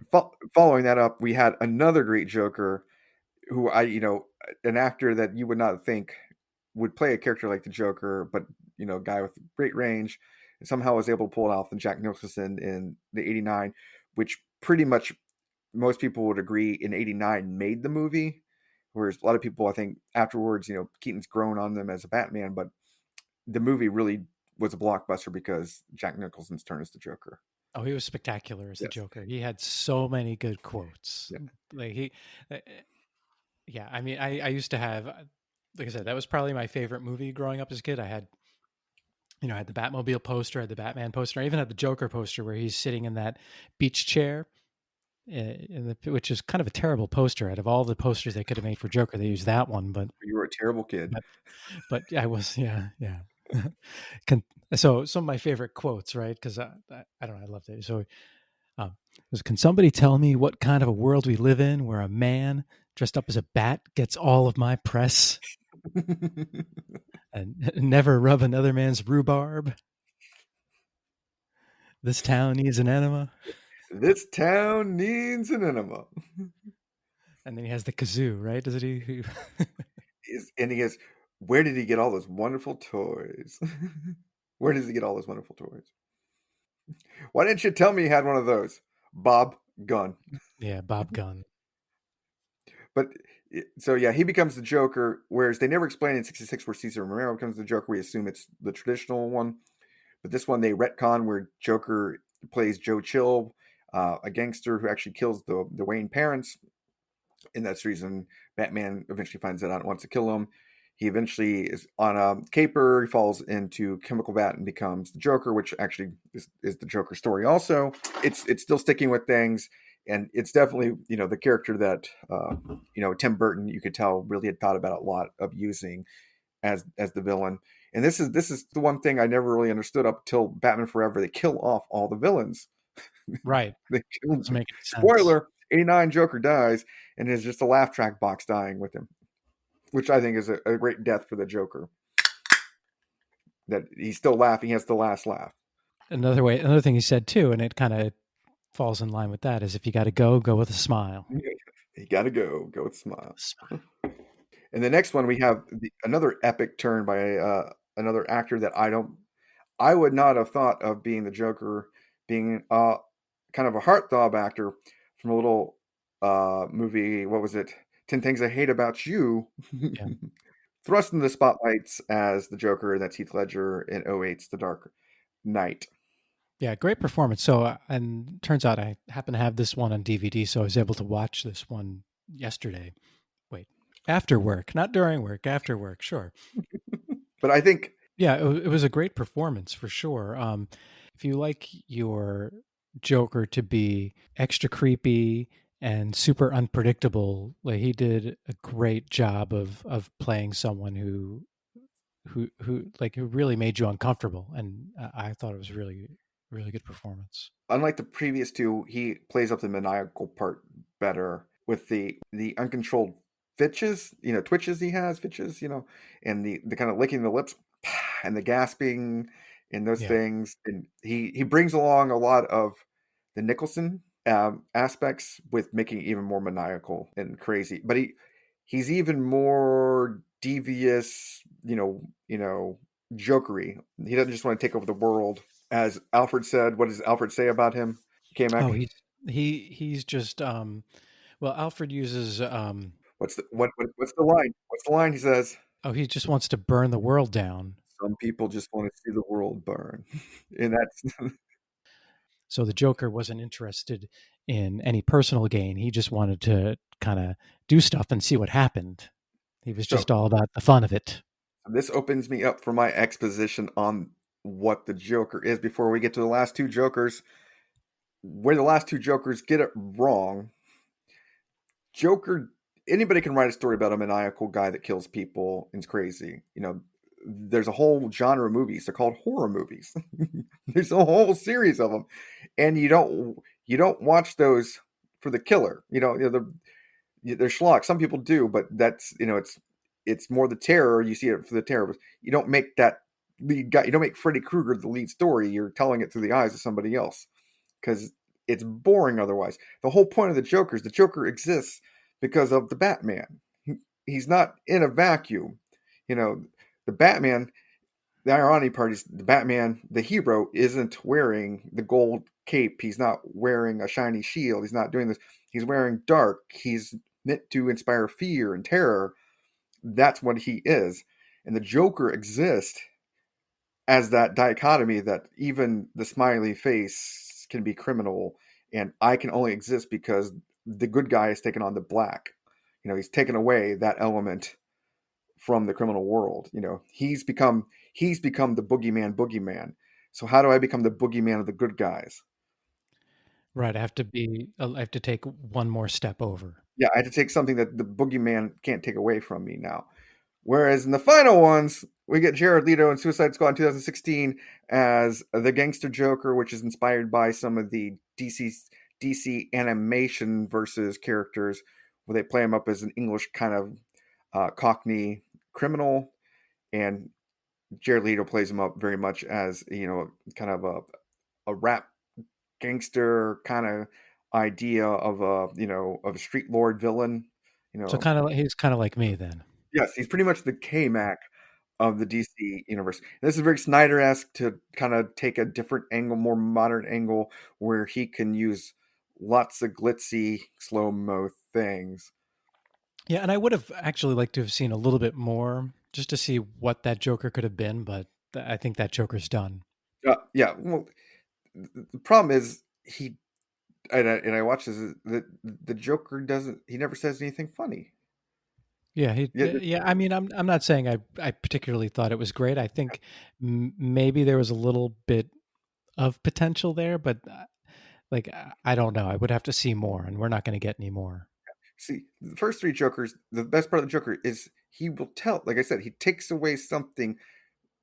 Speaker 1: Following that up, we had another great Joker, who an actor that you would not think would play a character like the Joker, but a guy with great range, and somehow was able to pull it off. And Jack Nicholson in the '89, which pretty much most people would agree in '89 made the movie, whereas a lot of people, I think, afterwards, Keaton's grown on them as a Batman, but the movie really was a blockbuster because Jack Nicholson's turn as the Joker.
Speaker 2: Oh, he was spectacular as the
Speaker 1: Yes.
Speaker 2: Joker. He had so many good quotes.
Speaker 1: Yeah.
Speaker 2: Like yeah. I mean, I used to have, like I said, that was probably my favorite movie growing up as a kid. I had, I had the Batmobile poster, I had the Batman poster, I even had the Joker poster where he's sitting in that beach chair, which is kind of a terrible poster. Out of all the posters they could have made for Joker, they used that one. But
Speaker 1: You were a terrible kid.
Speaker 2: but I was, yeah. So some of my favorite quotes, right? Because I don't know, I loved it. So can somebody tell me what kind of a world we live in where a man dressed up as a bat gets all of my press and never rub another man's rhubarb? This town needs an enema.
Speaker 1: This town needs an enema.
Speaker 2: And then he has the kazoo, right? Does he?
Speaker 1: And he goes, where did he get all those wonderful toys? Where does he get all those wonderful toys? Why didn't you tell me you had one of those? Bob Gunn.
Speaker 2: Yeah, Bob Gunn.
Speaker 1: But so yeah, he becomes the Joker, whereas they never explain in '66 where Cesar Romero becomes the Joker. We assume it's the traditional one. But this one they retcon where Joker plays Joe Chill, a gangster who actually kills the Wayne parents. And that's the reason Batman eventually finds that out and wants to kill him. He eventually is on a caper. He falls into chemical vat and becomes the Joker, which actually is the Joker story. Also, it's still sticking with things, and it's definitely the character that Tim Burton, you could tell, really had thought about a lot of using as the villain. And this is the one thing I never really understood up till Batman Forever. They kill off all the villains.
Speaker 2: Right.
Speaker 1: They kill,
Speaker 2: Doesn't make any sense.
Speaker 1: spoiler: '89 Joker dies, and is just a laugh track box dying with him, which I think is a great death for the Joker. That he's still laughing, he has the last laugh.
Speaker 2: Another thing he said too, and it kind of falls in line with that, is if you got to go with a smile.
Speaker 1: You got to go with a smile. And the next one we have another epic turn by another actor that I would not have thought of being the Joker, being kind of a heartthrob actor from a little movie. What was it? 10 Things I Hate About You.
Speaker 2: Yeah.
Speaker 1: Thrust into the spotlights as the Joker. That's Heath Ledger in 08's The Dark Knight.
Speaker 2: Yeah, great performance. So, and turns out I happen to have this one on DVD, so I was able to watch this one yesterday. Wait, after work, not during work, after work, sure.
Speaker 1: But I think,
Speaker 2: yeah, it was a great performance for sure. If you like your Joker to be extra creepy and super unpredictable, like he did a great job of playing someone who really made you uncomfortable, and I thought it was really good performance.
Speaker 1: unlike the previous two, he plays up the maniacal part better with the uncontrolled twitches he has, and the kind of licking the lips and the gasping and those things. And he brings along a lot of the Nicholson aspects with making it even more maniacal and crazy. But he's even more devious, jokery. He doesn't just want to take over the world. As Alfred said, what does Alfred say about him? KMac?
Speaker 2: Oh, he's just well, Alfred uses
Speaker 1: What's the what's the line? What's the line he says?
Speaker 2: he just wants to burn the world down.
Speaker 1: Some people just want to see the world burn. And that's
Speaker 2: So the Joker wasn't interested in any personal gain. He just wanted to kind of do stuff and see what happened. He was just all about the fun of it.
Speaker 1: this opens me up for my exposition on what the Joker is before we get to the last two Jokers. Where the last two Jokers get it wrong. Joker, anybody can write a story about a maniacal guy that kills people and is crazy. There's a whole genre of movies. They're called horror movies. There's a whole series of them. and you don't watch those for the killer. They're schlock. Some people do, but that's it's more the terror. You see it for the terror. You don't make that lead guy. You don't make Freddy Krueger the lead story. You're telling it through the eyes of somebody else because it's boring otherwise. The whole point of the Joker is the Joker exists because of the Batman. He's not in a vacuum. You know, the Batman. The irony part is the Batman, the hero, isn't wearing the gold cape. He's not wearing a shiny shield. He's not doing this. He's wearing dark. He's meant to inspire fear and terror. That's what he is. And the Joker exists as that dichotomy that even the smiley face can be criminal, and I can only exist because the good guy has taken on the black. He's taken away that element from the criminal world. He's become the boogeyman. So how do I become the boogeyman of the good guys?
Speaker 2: Right. I have to take one more step over.
Speaker 1: Yeah, I had to take something that the boogeyman can't take away from me now. Whereas in the final ones, we get Jared Leto in Suicide Squad in 2016 as the gangster Joker, which is inspired by some of the DC animation versus characters, where they play him up as an English kind of Cockney criminal, and Jared Leto plays him up very much as kind of a rap gangster kind of idea of a street lord villain. You
Speaker 2: So
Speaker 1: know,
Speaker 2: he's kind of like me then.
Speaker 1: yes, he's pretty much the KMac of the DC universe. And this is very Snyder-esque to kind of take a different angle, more modern angle, where he can use lots of glitzy slow mo things.
Speaker 2: Yeah, and I would have actually liked to have seen a little bit more just to see what that Joker could have been, but I think that Joker's done.
Speaker 1: Yeah, well, the problem is and I watch this. The Joker doesn't. He never says anything funny.
Speaker 2: Yeah,
Speaker 1: Yeah,
Speaker 2: yeah. I mean, I'm not saying I particularly thought it was great. I think maybe there was a little bit of potential there, but like I don't know. I would have to see more, and we're not going to get any more.
Speaker 1: see, the first three Jokers. The best part of the Joker is he will tell. Like I said, he takes away something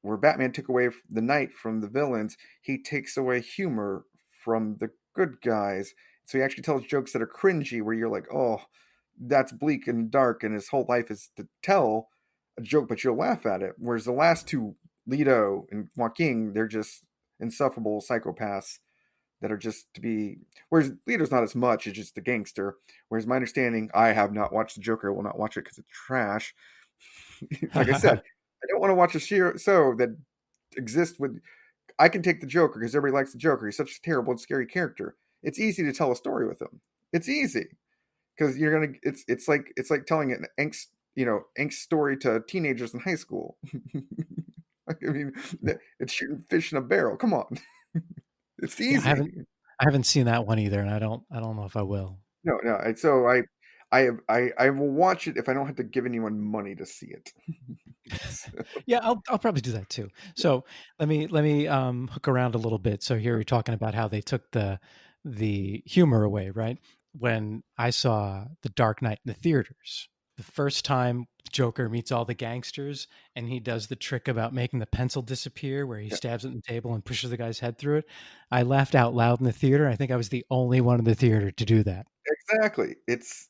Speaker 1: where Batman took away the night from the villains. He takes away humor from the good guys. So he actually tells jokes that are cringy, where you're like, oh, that's bleak and dark, and his whole life is to tell a joke, but you'll laugh at it. Whereas the last two, Leto and Joaquin, they're just insufferable psychopaths that are just to be. Whereas Leto's not as much; it's just the gangster. Whereas my understanding, I have not watched the Joker. I will not watch it because it's trash. Like I said, I don't want to watch a show that exists with. I can take the Joker because everybody likes the Joker. He's such a terrible and scary character. It's easy to tell a story with him. It's easy because you're gonna. It's like telling an angst story to teenagers in high school. I mean, it's shooting fish in a barrel. Come on, it's
Speaker 2: Yeah,
Speaker 1: easy.
Speaker 2: I haven't seen that one either, and I don't know if I will.
Speaker 1: No, no. So I will watch it if I don't have to give anyone money to see it.
Speaker 2: Yeah, I'll probably do that too. So let me hook around a little bit. So here you're talking about how they took the humor away, right? When I saw The Dark Knight in the theaters, the first time Joker meets all the gangsters and he does the trick about making the pencil disappear where he
Speaker 1: Yeah,
Speaker 2: stabs it in the table and pushes the guy's head through it, I laughed out loud in the theater. I think I was the only one in the theater to do that.
Speaker 1: exactly. It's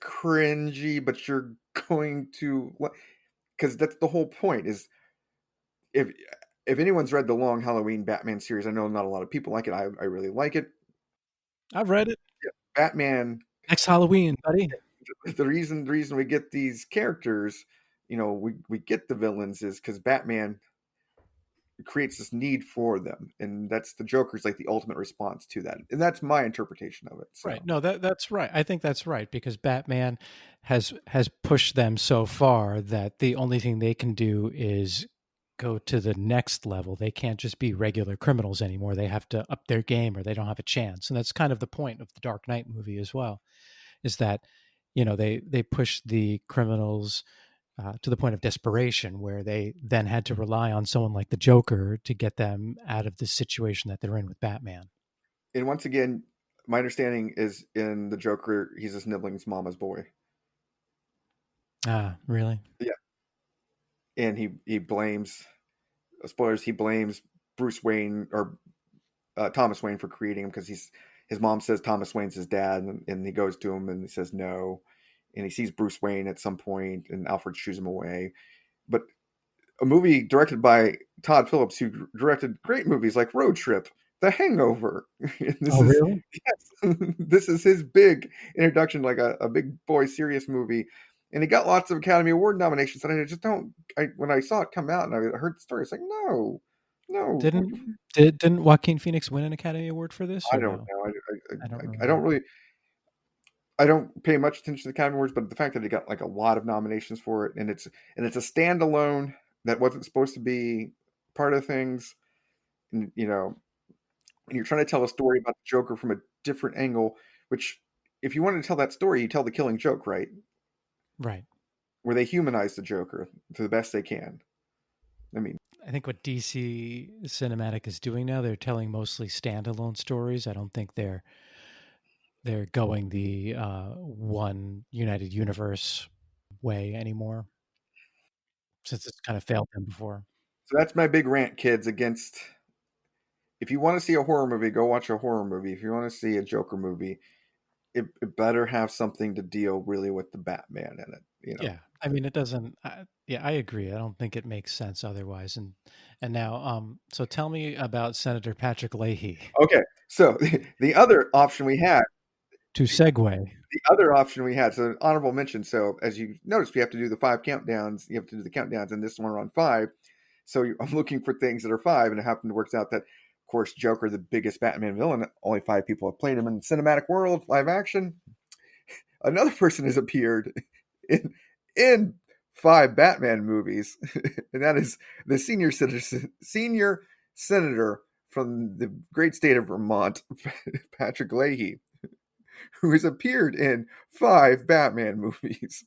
Speaker 1: cringy, but you're going to because that's the whole point. Is if if anyone's read the Long Halloween Batman series, I know not a lot of people like it. I really like it.
Speaker 2: I've read it.
Speaker 1: Batman.
Speaker 2: Next Halloween, buddy.
Speaker 1: The reason we get these characters, we get the villains is because Batman creates this need for them, and that's the Joker's like the ultimate response to that, and that's my interpretation of it.
Speaker 2: Right.
Speaker 1: So
Speaker 2: No, that's right. I think that's right because Batman has pushed them so far that the only thing they can do is go to the next level. They can't just be regular criminals anymore. They have to up their game or they don't have a chance. And that's kind of the point of the Dark Knight movie as well, is that they push the criminals to the point of desperation where they then had to rely on someone like the Joker to get them out of the situation that they're in with Batman.
Speaker 1: and once again, my understanding is in the Joker, he's just nibbling his mama's boy.
Speaker 2: Ah, really?
Speaker 1: Yeah, and he blames spoilers. He blames Bruce Wayne or Thomas Wayne for creating him because his mom says Thomas Wayne's his dad, and he goes to him and he says no, and he sees Bruce Wayne at some point, and Alfred shoos him away. But a movie directed by Todd Phillips, who directed great movies like Road Trip, The Hangover. this
Speaker 2: Oh,
Speaker 1: is
Speaker 2: really?
Speaker 1: yes, this is his big introduction, like a big boy serious movie, and he got lots of Academy Award nominations. And I just don't. When I saw it come out and I heard the story, it's like no, no.
Speaker 2: Didn't Joaquin Phoenix win an Academy Award for this
Speaker 1: I
Speaker 2: or
Speaker 1: don't
Speaker 2: no?
Speaker 1: know.
Speaker 2: I don't
Speaker 1: I don't
Speaker 2: remember.
Speaker 1: really. I don't pay much attention to the Academy Awards, but the fact that he got like a lot of nominations for it, and it's a standalone that wasn't supposed to be part of things, and and you're trying to tell a story about the Joker from a different angle, which if you wanted to tell that story, you tell the Killing Joke, right?
Speaker 2: Right.
Speaker 1: Where they humanize the Joker to the best they can. I mean,
Speaker 2: I think what DC Cinematic is doing now, they're telling mostly standalone stories. I don't think they're going the one United Universe way anymore, since it's kind of failed them before.
Speaker 1: so that's my big rant, kids, against if you want to see a horror movie, go watch a horror movie. If you want to see a Joker movie, it better have something to deal really with the Batman in it.
Speaker 2: Yeah, I mean, it doesn't. Yeah, I agree. I don't think it makes sense otherwise. And now, so tell me about Senator Patrick Leahy.
Speaker 1: Okay, so the other option we had,
Speaker 2: To segue,
Speaker 1: the other option we had, so an honorable mention. So as you notice, we have to do the 5 countdowns. You have to do the countdowns, and this one on 5. So I'm looking for things that are 5, and it happened to work out that, of course, Joker, the biggest Batman villain, only 5 people have played him in the cinematic world, live action. Another person has appeared in in 5 Batman movies, and that is the senior senator from the great state of Vermont, Patrick Leahy, who has appeared in 5 Batman movies.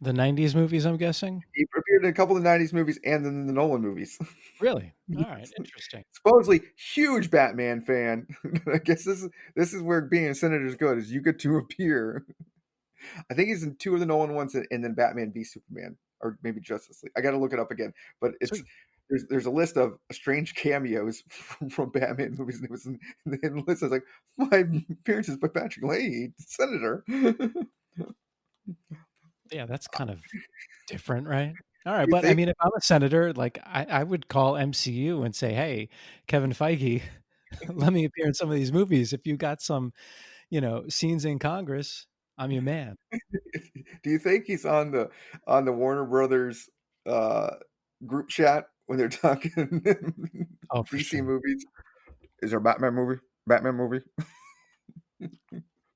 Speaker 2: the '90s movies, I'm guessing.
Speaker 1: He appeared in a couple of the '90s movies and then the Nolan movies.
Speaker 2: Really? All right,
Speaker 1: Yes.
Speaker 2: interesting.
Speaker 1: Supposedly huge Batman fan. I guess this is where being a senator is good, is you get to appear. I think he's in 2 of the Nolan ones, and then Batman v Superman, or maybe Justice League. I got to look it up again, but it's
Speaker 2: Sweet.
Speaker 1: there's a list of strange cameos from Batman movies, and it was in the list. I was like 5 appearances by Patrick Leahy, Senator.
Speaker 2: Yeah, that's kind of different, right? All right,
Speaker 1: You
Speaker 2: but I
Speaker 1: think
Speaker 2: mean, if I'm a senator, like I would call MCU and say, "Hey, Kevin Feige, let me appear in some of these movies. If you got some, scenes in Congress, I'm your man."
Speaker 1: Do you think he's on the Warner Brothers uh, group chat when they're talking
Speaker 2: Oh, for
Speaker 1: DC
Speaker 2: sure.
Speaker 1: movies? Is there a Batman movie? Batman movie?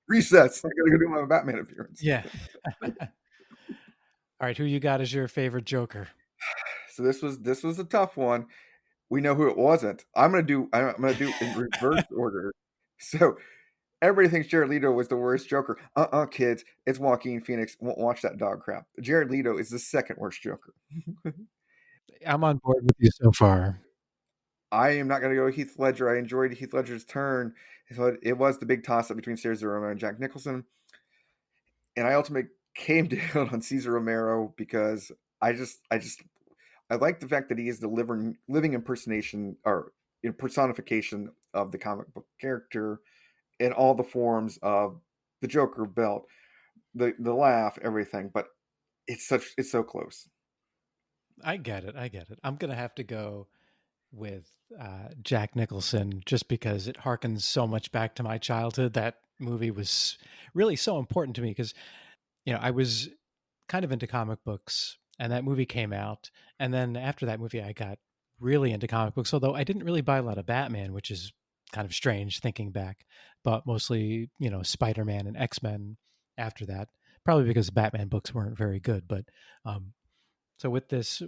Speaker 1: Recess. I gotta go do my Batman appearance.
Speaker 2: Yeah. All right, who you got as your favorite Joker?
Speaker 1: So this was a tough one. We know who it wasn't. I'm gonna do in reverse order. So everybody thinks Jared Leto was the worst Joker. Kids, it's Joaquin Phoenix. Won't watch that dog crap. Jared Leto is the second worst Joker.
Speaker 2: I'm on board with you so far.
Speaker 1: I am not going to go Heath Ledger. I enjoyed Heath Ledger's turn. So it was the big toss up between Cesar Romero and Jack Nicholson. And I ultimately came down on Cesar Romero because I like the fact that he is the living impersonation or personification of the comic book character in all the forms of the Joker belt, the laugh, everything. But it's so close.
Speaker 2: I get it. I get it. I'm gonna have to go with Jack Nicholson just because it harkens so much back to my childhood. That movie was really so important to me because I was kind of into comic books, and that movie came out, and then after that movie, I got really into comic books. Although I didn't really buy a lot of Batman, which is kind of strange thinking back, but mostly Spider Man and X Men after that. Probably because the Batman books weren't very good, but um, so with this,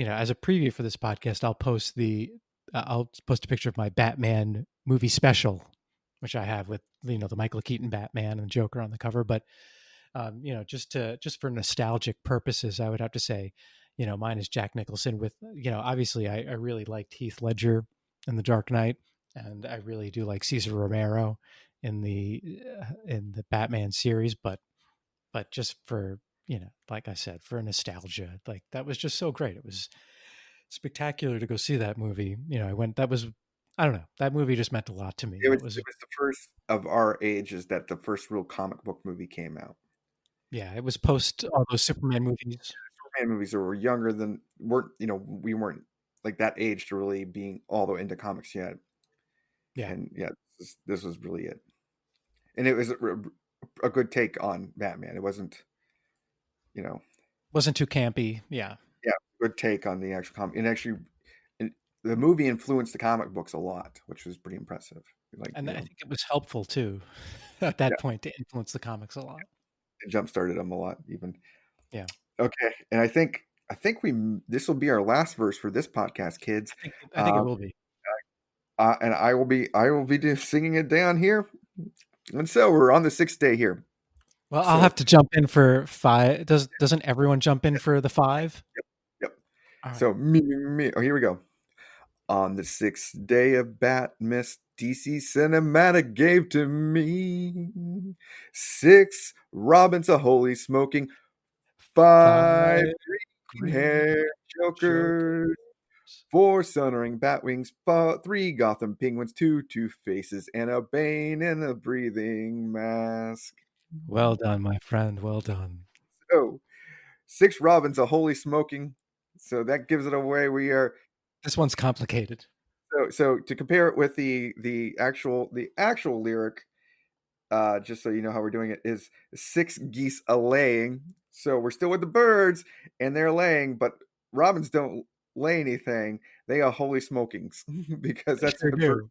Speaker 2: as a preview for this podcast, I'll post a picture of my Batman movie special, which I have with the Michael Keaton Batman and Joker on the cover. But just for nostalgic purposes, I would have to say, mine is Jack Nicholson. With obviously, I really liked Heath Ledger in The Dark Knight, and I really do like Cesar Romero in the Batman series. But just for like I said, for nostalgia, like that was just so great. It was spectacular to go see that movie. I went. That was I don't know. That movie just meant a lot to me.
Speaker 1: It was
Speaker 2: That was,
Speaker 1: it was the first of our ages that the first real comic book movie came out.
Speaker 2: yeah, it was post all those Superman movies.
Speaker 1: Superman movies that were younger than weren't we weren't like that age to really being all the way into comics yet.
Speaker 2: Yeah,
Speaker 1: And yeah, this was really it. And it was a good take on Batman. It wasn't, you know,
Speaker 2: wasn't too campy. Yeah,
Speaker 1: yeah, good take on the actual comic. And actually, and the movie influenced the comic books a lot, which was pretty impressive. Like,
Speaker 2: and I think it was helpful too at that
Speaker 1: yeah,
Speaker 2: point to influence the comics a lot.
Speaker 1: it jump started them a lot, even.
Speaker 2: Yeah,
Speaker 1: Okay, and I think this will be our last verse for this podcast, kids.
Speaker 2: I think it
Speaker 1: Um,
Speaker 2: will be.
Speaker 1: and I will be just singing it down here. And so we're on the sixth day here.
Speaker 2: Well, I'll
Speaker 1: So
Speaker 2: have to jump in for five. Doesn't everyone jump in for the five?
Speaker 1: yep, yep.
Speaker 2: All right.
Speaker 1: So me. Oh, here we go. On the sixth day of Batmas, DC Cinematic gave to me six Robins a holy smoking, five
Speaker 2: Five
Speaker 1: green
Speaker 2: green
Speaker 1: hair
Speaker 2: jokers.
Speaker 1: jokers, four Sunring Batwings, three Gotham Penguins, two Two Faces, and a Bane in a breathing mask.
Speaker 2: Well done, my friend. Well done.
Speaker 1: So six Robins a holy smoking. So that gives it away. We are
Speaker 2: This one's complicated.
Speaker 1: so to compare it with the actual lyric, just so you know how we're doing it, is six geese a laying. So we're still with the birds and they're laying, but robins don't lay anything. They are holy smokings because
Speaker 2: They
Speaker 1: that's
Speaker 2: sure
Speaker 1: what Bert
Speaker 2: do.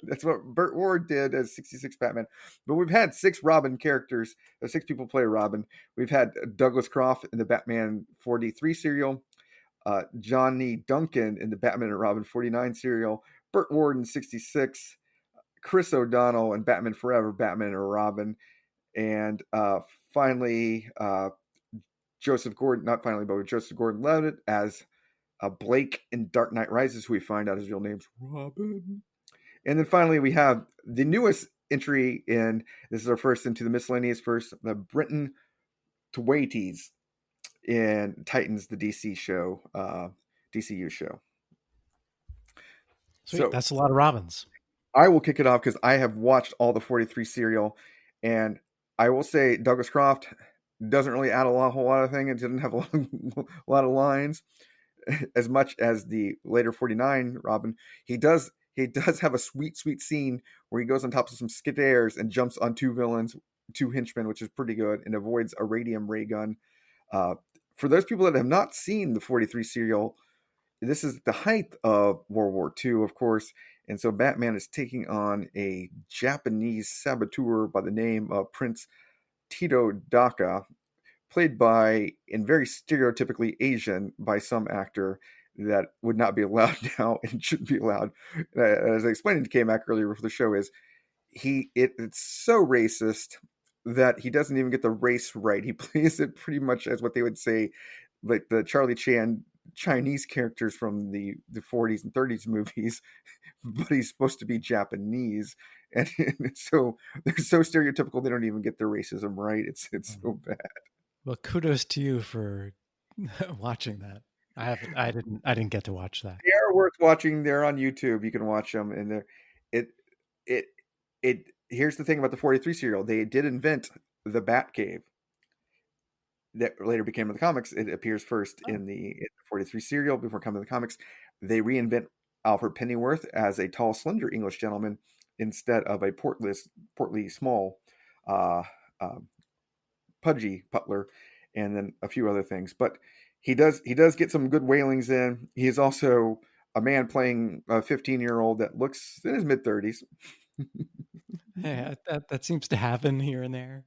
Speaker 1: that's what Burt Ward did as 66 Batman. But we've had six Robin characters. Six people play Robin. We've had Douglas Croft in the Batman 43 serial, Johnny Duncan in the Batman and Robin 49 serial, Burt Ward in 66, Chris O'Donnell in Batman Forever, Batman and Robin, and finally Joseph Gordon, not finally, but Joseph Gordon-Levitt as Blake in Dark Knight Rises, who we find out his real name's Robin. And then finally we have the newest entry in, this is our first into the miscellaneous verse, the Brenton Thwaites in Titans, the DC show, DCU show.
Speaker 2: Sweet.
Speaker 1: So
Speaker 2: That's a lot of robins.
Speaker 1: I will kick it off because I have watched all the 43 serial, and I will say Douglas Croft doesn't really add whole lot of things. It didn't have a lot of lines as much as the later 49 Robin. He does have a sweet scene where he goes on top of some stairs and jumps on two villains, two henchmen, which is pretty good, and avoids a radium ray gun. Uh, for those people that have not seen the 43 serial, this is the height of World War II, of course, and so Batman is taking on a Japanese saboteur by the name of Prince Tito Daka, played by, and very stereotypically Asian by some actor that would not be allowed now and shouldn't be allowed. As I explained to KMac earlier for the show, is it's so racist that he doesn't even get the race right. He plays it pretty much as what they would say, like the Charlie Chan Chinese characters from the 40s and 30s movies, but he's supposed to be Japanese. And so they're so stereotypical they don't even get their racism right. It's so bad.
Speaker 2: Well, kudos to you for watching that. I didn't get to watch that.
Speaker 1: They are worth watching. They're on YouTube. You can watch them, and it it it. Here's the thing about the 43 serial: they did invent the Batcave that later became in the comics. It appears first
Speaker 2: Oh,
Speaker 1: in the 43 serial before coming to the comics. They reinvent Alfred Pennyworth as a tall, slender English gentleman instead of a portly, small, uh, uh, pudgy Butler, and then a few other things. But he does get some good wailings in. He is also a man playing a 15-year-old that looks in his mid-30s.
Speaker 2: yeah, that seems to happen here and there.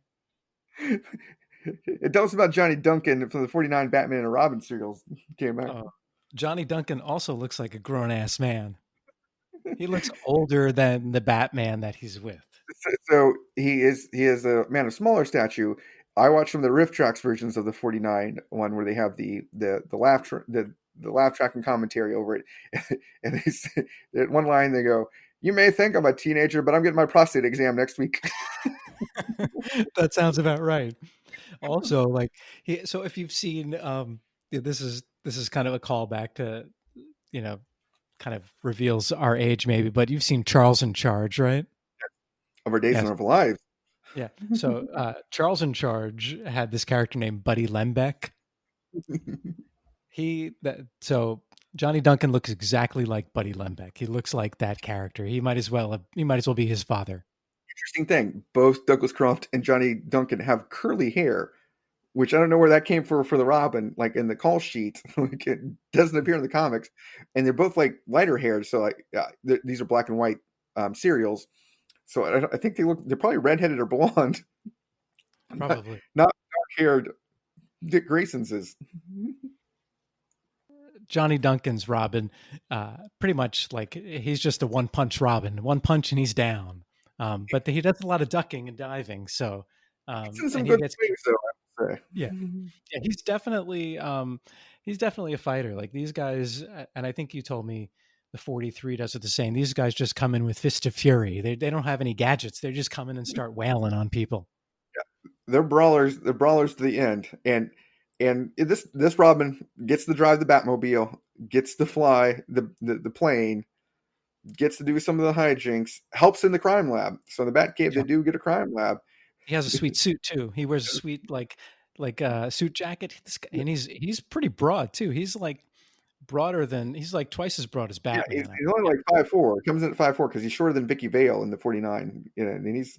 Speaker 1: It tells us about Johnny Duncan from the 49 Batman and Robin serials came out.
Speaker 2: Johnny Duncan also looks like a grown ass man. He looks older than the Batman that he's with.
Speaker 1: So he is a man of smaller stature. I watched from the Riff Tracks versions of the 49 one where they have the the laugh track and commentary over it, and they say, at one line they go, "You may think I'm a teenager, but I'm getting my prostate exam next week."
Speaker 2: That sounds about right. Also, like so if you've seen this is kind of a callback to, you know, kind of reveals our age, maybe, but you've seen Charles in Charge, right?
Speaker 1: Of our days and
Speaker 2: Yes.
Speaker 1: of our lives.
Speaker 2: Yeah. So Charles in Charge had this character named Buddy Lembeck. So Johnny Duncan looks exactly like Buddy Lembeck. He looks like that character. He might as well be his father.
Speaker 1: Interesting thing, both Douglas Croft and Johnny Duncan have curly hair, which I don't know where that came for the Robin, like in the call sheet. Like it doesn't appear in the comics, and they're both like lighter haired. So like these are black and white serials. So I think they're probably redheaded or blonde, not
Speaker 2: Probably.
Speaker 1: dark haired. Dick Grayson's is.
Speaker 2: Johnny Duncan's Robin, pretty much like he's just a one punch Robin, one punch and he's down. But he does a lot of ducking and diving. So,
Speaker 1: It's in some
Speaker 2: and he
Speaker 1: good
Speaker 2: gets,
Speaker 1: things, though, I would say.
Speaker 2: yeah, yeah, he's definitely a fighter. Like these guys, and I think you told me the 43 does it the same. These guys just come in with fist of fury. They don't have any gadgets. They just come in and start wailing on people.
Speaker 1: They're brawlers. They're brawlers to the end. And this Robin gets to drive the Batmobile, gets to fly the plane, gets to do some of the hijinks, helps in the crime lab. So in the Batcave,
Speaker 2: Yeah.
Speaker 1: they do get a crime lab.
Speaker 2: He has a sweet suit too. He wears a sweet like suit jacket. And he's pretty broad too. He's like he's like twice as broad as
Speaker 1: Yeah,
Speaker 2: Batman.
Speaker 1: he's only like 5'4". Comes in at 5'4" because he's shorter than Vicky Vale in the 49. You know, and he's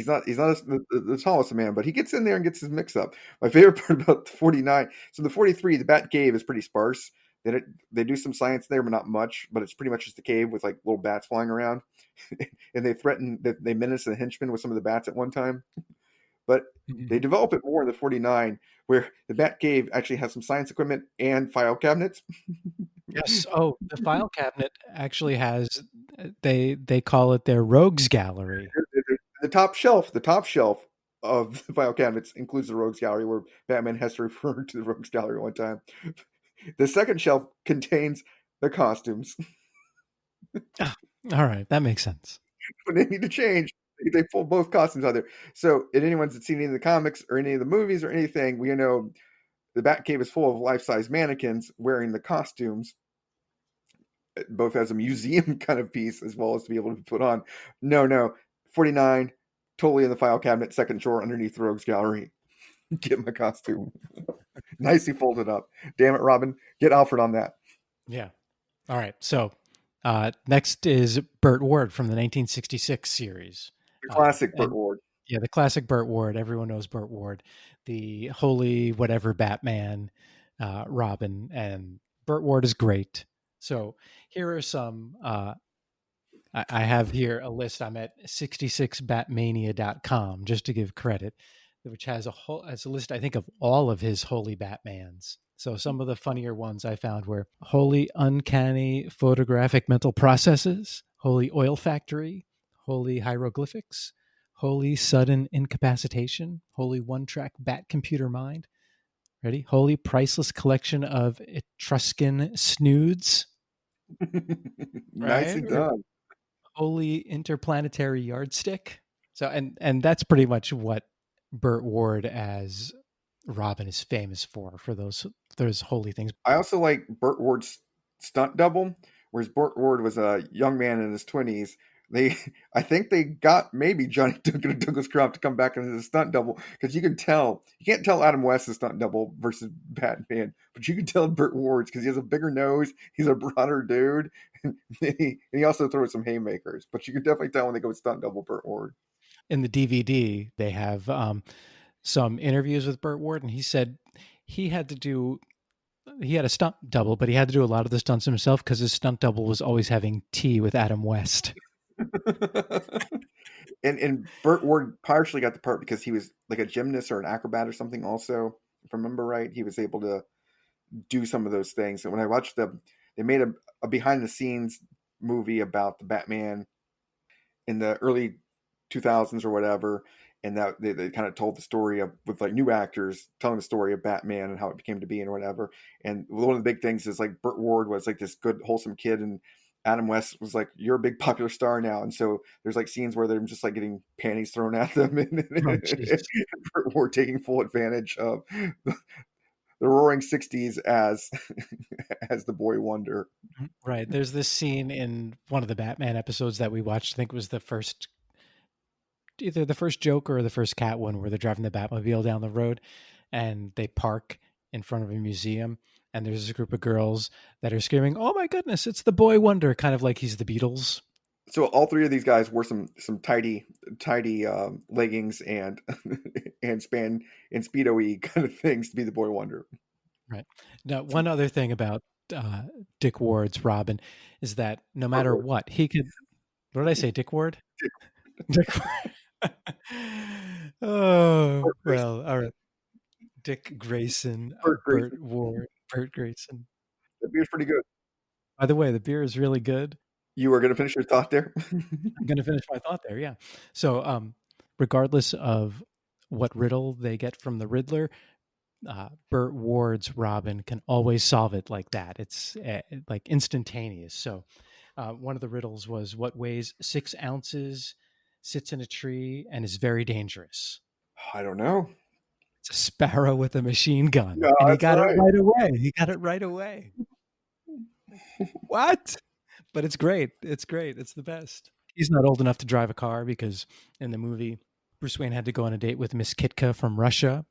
Speaker 1: not the tallest man, but he gets in there and gets his mix up. My favorite part about the 49, so the 43, the Bat Cave is pretty sparse. They do some science there, but not much. But it's pretty much just a cave with like little bats flying around, and they menace the henchmen with some of the bats at one time. But
Speaker 2: Mhm.
Speaker 1: they develop it more in the 49, where the Bat Cave actually has some science equipment and file cabinets.
Speaker 2: Yes. Oh, the file cabinet actually has they call it their rogues gallery.
Speaker 1: The top shelf of the file cabinets includes the Rogues Gallery, where Batman has to refer to the Rogues Gallery one time. The second shelf contains the costumes.
Speaker 2: Ah, all right, that makes sense.
Speaker 1: When they need to change, they pull both costumes out there. So, if anyone's seen any of the comics or any of the movies or anything, we know the Batcave is full of life-size mannequins wearing the costumes, both as a museum kind of piece as well as to be able to be put on. No, 49, totally in the file cabinet, second drawer underneath the Rogues Gallery. Get my costume. Nicely folded up. Damn it, Robin. Get Alfred on that.
Speaker 2: Yeah. All right. So next is Burt Ward from the 1966 series.
Speaker 1: The classic Burt
Speaker 2: And
Speaker 1: Ward.
Speaker 2: yeah, the classic Burt Ward. Everyone knows Burt Ward, the holy whatever Batman, Robin, and Burt Ward is great. So here are some. I have here a list. I'm at 66batmania.com just to give credit, which has a list, I think, of all of his holy Batmans. So some of the funnier ones I found were Holy Uncanny Photographic Mental Processes, Holy Oil Factory, Holy Hieroglyphics, Holy Sudden Incapacitation, Holy One Track Bat Computer Mind. Ready? Holy Priceless Collection of Etruscan Snoods.
Speaker 1: Nicely
Speaker 2: Right?
Speaker 1: done.
Speaker 2: Holy Interplanetary Yardstick. So and that's pretty much what Burt Ward as Robin is famous for those holy things.
Speaker 1: I also like Burt Ward's stunt double, whereas Burt Ward was a young man in his 20s. I think they got maybe Johnny Duncan and Douglas Croft to come back as a stunt double because you can't tell Adam West's stunt double versus Batman, but you can tell Burt Ward's because he has a bigger nose, he's a broader dude, and he also throws some haymakers. But you can definitely tell when they go with stunt double Burt Ward.
Speaker 2: In the DVD, they have some interviews with Burt Ward, and he said he had a stunt double, but he had to do a lot of the stunts himself because his stunt double was always having tea with Adam West.
Speaker 1: And Burt Ward partially got the part because he was like a gymnast or an acrobat or something. Also, if I remember right, he was able to do some of those things. And when I watched they made a behind the scenes movie about the Batman in the early 2000s or whatever, and that they kind of told the story of with like new actors telling the story of Batman and how it became to be and whatever. And one of the big things is like Burt Ward was like this good wholesome kid, and Adam West was like, "You're a big popular star now," and so there's like scenes where they're just like getting panties thrown at them, and
Speaker 2: Oh, Jesus.
Speaker 1: Burt Ward taking full advantage of the the Roaring '60s as as the Boy Wonder.
Speaker 2: Right. There's this scene in one of the Batman episodes that we watched. I think it was the first, either the first Joker or the first Cat one, where they're driving the Batmobile down the road, and they park in front of a museum, and there's a group of girls that are screaming, "Oh my goodness, it's the Boy Wonder!" Kind of like he's the Beatles.
Speaker 1: So all three of these guys wore some tidy leggings and and speedo-y kind of things to be the Boy Wonder.
Speaker 2: Right. Now, one other thing about Dick Ward's Robin is that no matter
Speaker 1: Ward.
Speaker 2: what, he could. What did I say, Dick Ward? Dick Ward. Oh,
Speaker 1: Burt Grayson.
Speaker 2: well, all right. Dick Grayson,
Speaker 1: Burt
Speaker 2: Burt
Speaker 1: Grayson.
Speaker 2: Ward, Burt Grayson.
Speaker 1: That beer's pretty good.
Speaker 2: By the way, the beer is really good.
Speaker 1: You were going to finish your thought there?
Speaker 2: I'm going to finish my thought there. Yeah. So, regardless of what riddle they get from the Riddler, Burt Ward's Robin can always solve it like that. It's like instantaneous. So, one of the riddles was what weighs 6 ounces, sits in a tree, and is very dangerous.
Speaker 1: I don't know.
Speaker 2: It's a sparrow with a machine gun.
Speaker 1: Yeah,
Speaker 2: And he
Speaker 1: that's
Speaker 2: got
Speaker 1: right.
Speaker 2: it right away. He got it right away. What? But it's great. It's great. It's the best. He's not old enough to drive a car because in the movie, Bruce Wayne had to go on a date with Miss Kitka from Russia,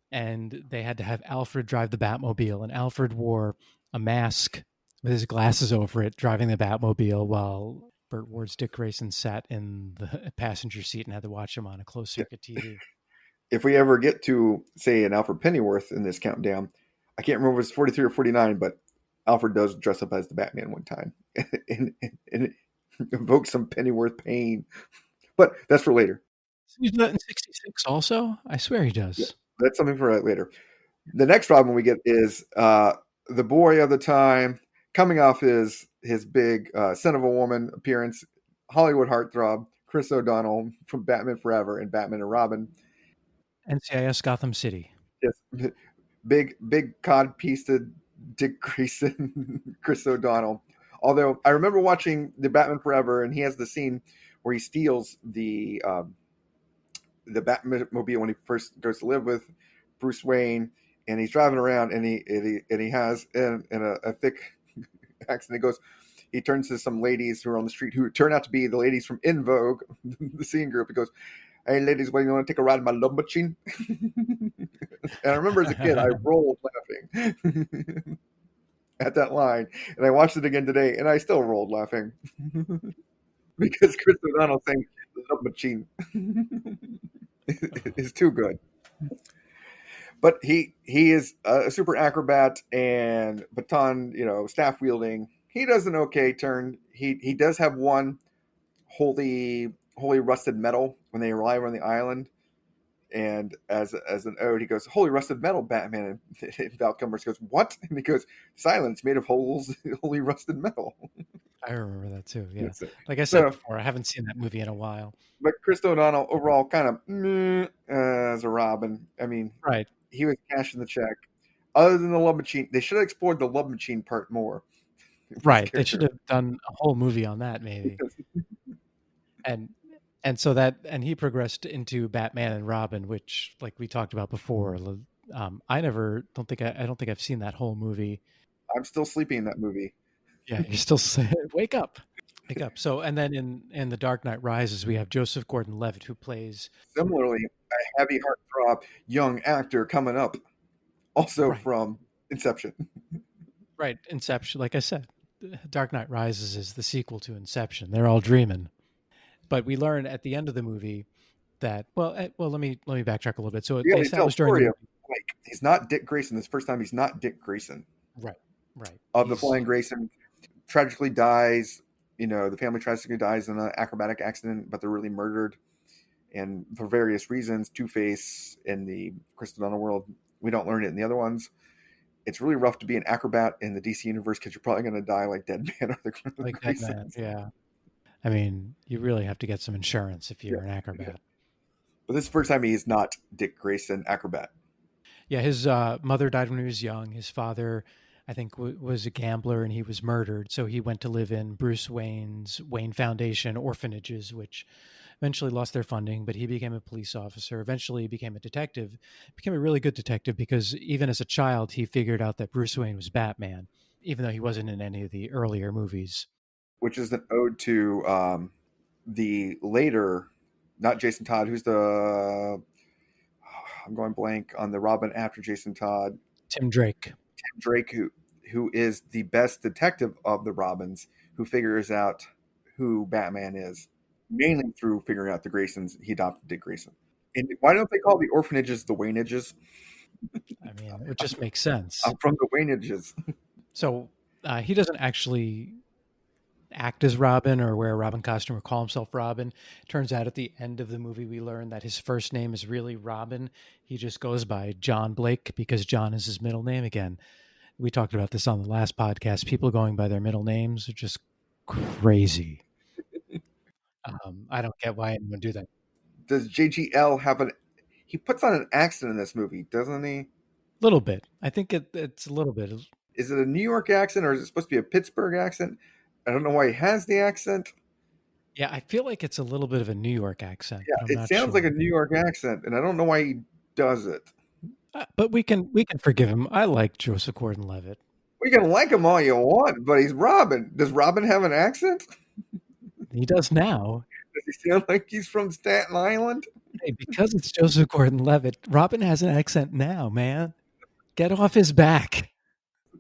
Speaker 2: and they had to have Alfred drive the Batmobile. And Alfred wore a mask with his glasses over it, driving the Batmobile, while Burt Ward's Dick Grayson sat in the passenger seat and had to watch him on a closed circuit TV.
Speaker 1: If we ever get to, say, an Alfred Pennyworth in this countdown, I can't remember if it's 43 or 49, but Alfred does dress up as the Batman one time and evoke some Pennyworth pain. But that's for later.
Speaker 2: He's that in 66 also? I swear he does.
Speaker 1: Yeah, that's something for later. The next Robin we get is the boy of the time, coming off his big Son of a Woman appearance, Hollywood heartthrob, Chris O'Donnell from Batman Forever and Batman and Robin.
Speaker 2: NCIS Gotham City.
Speaker 1: Yes, big cod piece to Dick Grayson, Chris O'Donnell. Although I remember watching the Batman Forever, and he has the scene where he steals the Batmobile when he first goes to live with Bruce Wayne, and he's driving around, and he has in a thick accent. He turns to some ladies who are on the street who turn out to be the ladies from In Vogue, the scene group. He goes, "Hey, ladies, what, you want to take a ride in my love machine?" And I remember as a kid, I rolled laughing at that line. And I watched it again today, and I still rolled laughing because Chris O'Donnell saying the love machine is too good. But he is a super acrobat and baton, staff wielding. He does an okay turn. He does have one holy rusted metal when they arrive on the island. And as an ode, he goes, "Holy rusted metal, Batman." And Val Kilmer goes, "What?" And he goes, "Silence made of holy rusted metal."
Speaker 2: I remember that too. Yeah.
Speaker 1: So,
Speaker 2: like I said before, I haven't seen that movie in a while.
Speaker 1: But Chris O'Donnell overall kind of as a Robin. I mean,
Speaker 2: right.
Speaker 1: He was cashing the check. Other than the love machine, they should have explored the love machine part more.
Speaker 2: Right. They should have done a whole movie on that, maybe. And so he progressed into Batman and Robin, which, like we talked about before, I don't think I've seen that whole movie.
Speaker 1: I'm still sleeping in that movie.
Speaker 2: Yeah, you're still wake up. So, and then in The Dark Knight Rises, we have Joseph Gordon-Levitt, who plays
Speaker 1: similarly a heavy heartthrob young actor coming up, also from Inception.
Speaker 2: Right, Inception. Like I said, Dark Knight Rises is the sequel to Inception. They're all dreaming. But we learn at the end of the movie that let me backtrack a little bit. So they established during the movie,
Speaker 1: like he's not Dick Grayson. This first time he's not Dick Grayson.
Speaker 2: Right.
Speaker 1: Of the Flying Grayson, tragically dies. The family tragically dies in an acrobatic accident, but they're really murdered. And for various reasons, Two-Face in the Chris O'Donnell world, we don't learn it in the other ones. It's really rough to be an acrobat in the DC universe because you're probably going to die like Deadman or the
Speaker 2: like Deadman. Yeah. I mean, you really have to get some insurance if you're an acrobat. Yeah.
Speaker 1: But this is the first time he is not Dick Grayson acrobat.
Speaker 2: Yeah, his mother died when he was young. His father, I think, was a gambler, and he was murdered. So he went to live in Bruce Wayne's Wayne Foundation orphanages, which eventually lost their funding, but he became a police officer. Eventually, he became a detective. Became a really good detective because even as a child, he figured out that Bruce Wayne was Batman, even though he wasn't in any of the earlier movies.
Speaker 1: which is an ode to the later, not Jason Todd, who's the I'm going blank on the Robin after Jason Todd,
Speaker 2: Tim Drake.
Speaker 1: Tim Drake, who is the best detective of the Robins, who figures out who Batman is, mainly through figuring out the Graysons. He adopted Dick Grayson. And why don't they call the orphanages the Waynages?
Speaker 2: I mean, it would just make sense.
Speaker 1: I'm from the Waynages.
Speaker 2: So he doesn't actually act as Robin or wear a Robin costume or call himself Robin. Turns out at the end of the movie, we learn that his first name is really Robin. He just goes by John Blake because John is his middle name again. We talked about this on the last podcast. People going by their middle names are just crazy. I don't get why anyone would do that.
Speaker 1: Does JGL have an? He puts on an accent in this movie, doesn't he?
Speaker 2: A little bit. I think it's a little bit.
Speaker 1: Is it a New York accent or is it supposed to be a Pittsburgh accent? I don't know why he has the accent.
Speaker 2: Yeah, I feel like it's a little bit of a New York accent,
Speaker 1: Yeah,
Speaker 2: but I'm
Speaker 1: it
Speaker 2: not
Speaker 1: sounds like a
Speaker 2: sure.
Speaker 1: New York accent, and I don't know why he does it.
Speaker 2: But we can forgive him. I like Joseph Gordon-Levitt.
Speaker 1: We can like him all you want, but he's Robin. Does Robin have an accent?
Speaker 2: He does now.
Speaker 1: Does he sound like he's from Staten Island?
Speaker 2: Hey, because it's Joseph Gordon-Levitt, Robin has an accent now, man. Get off his back.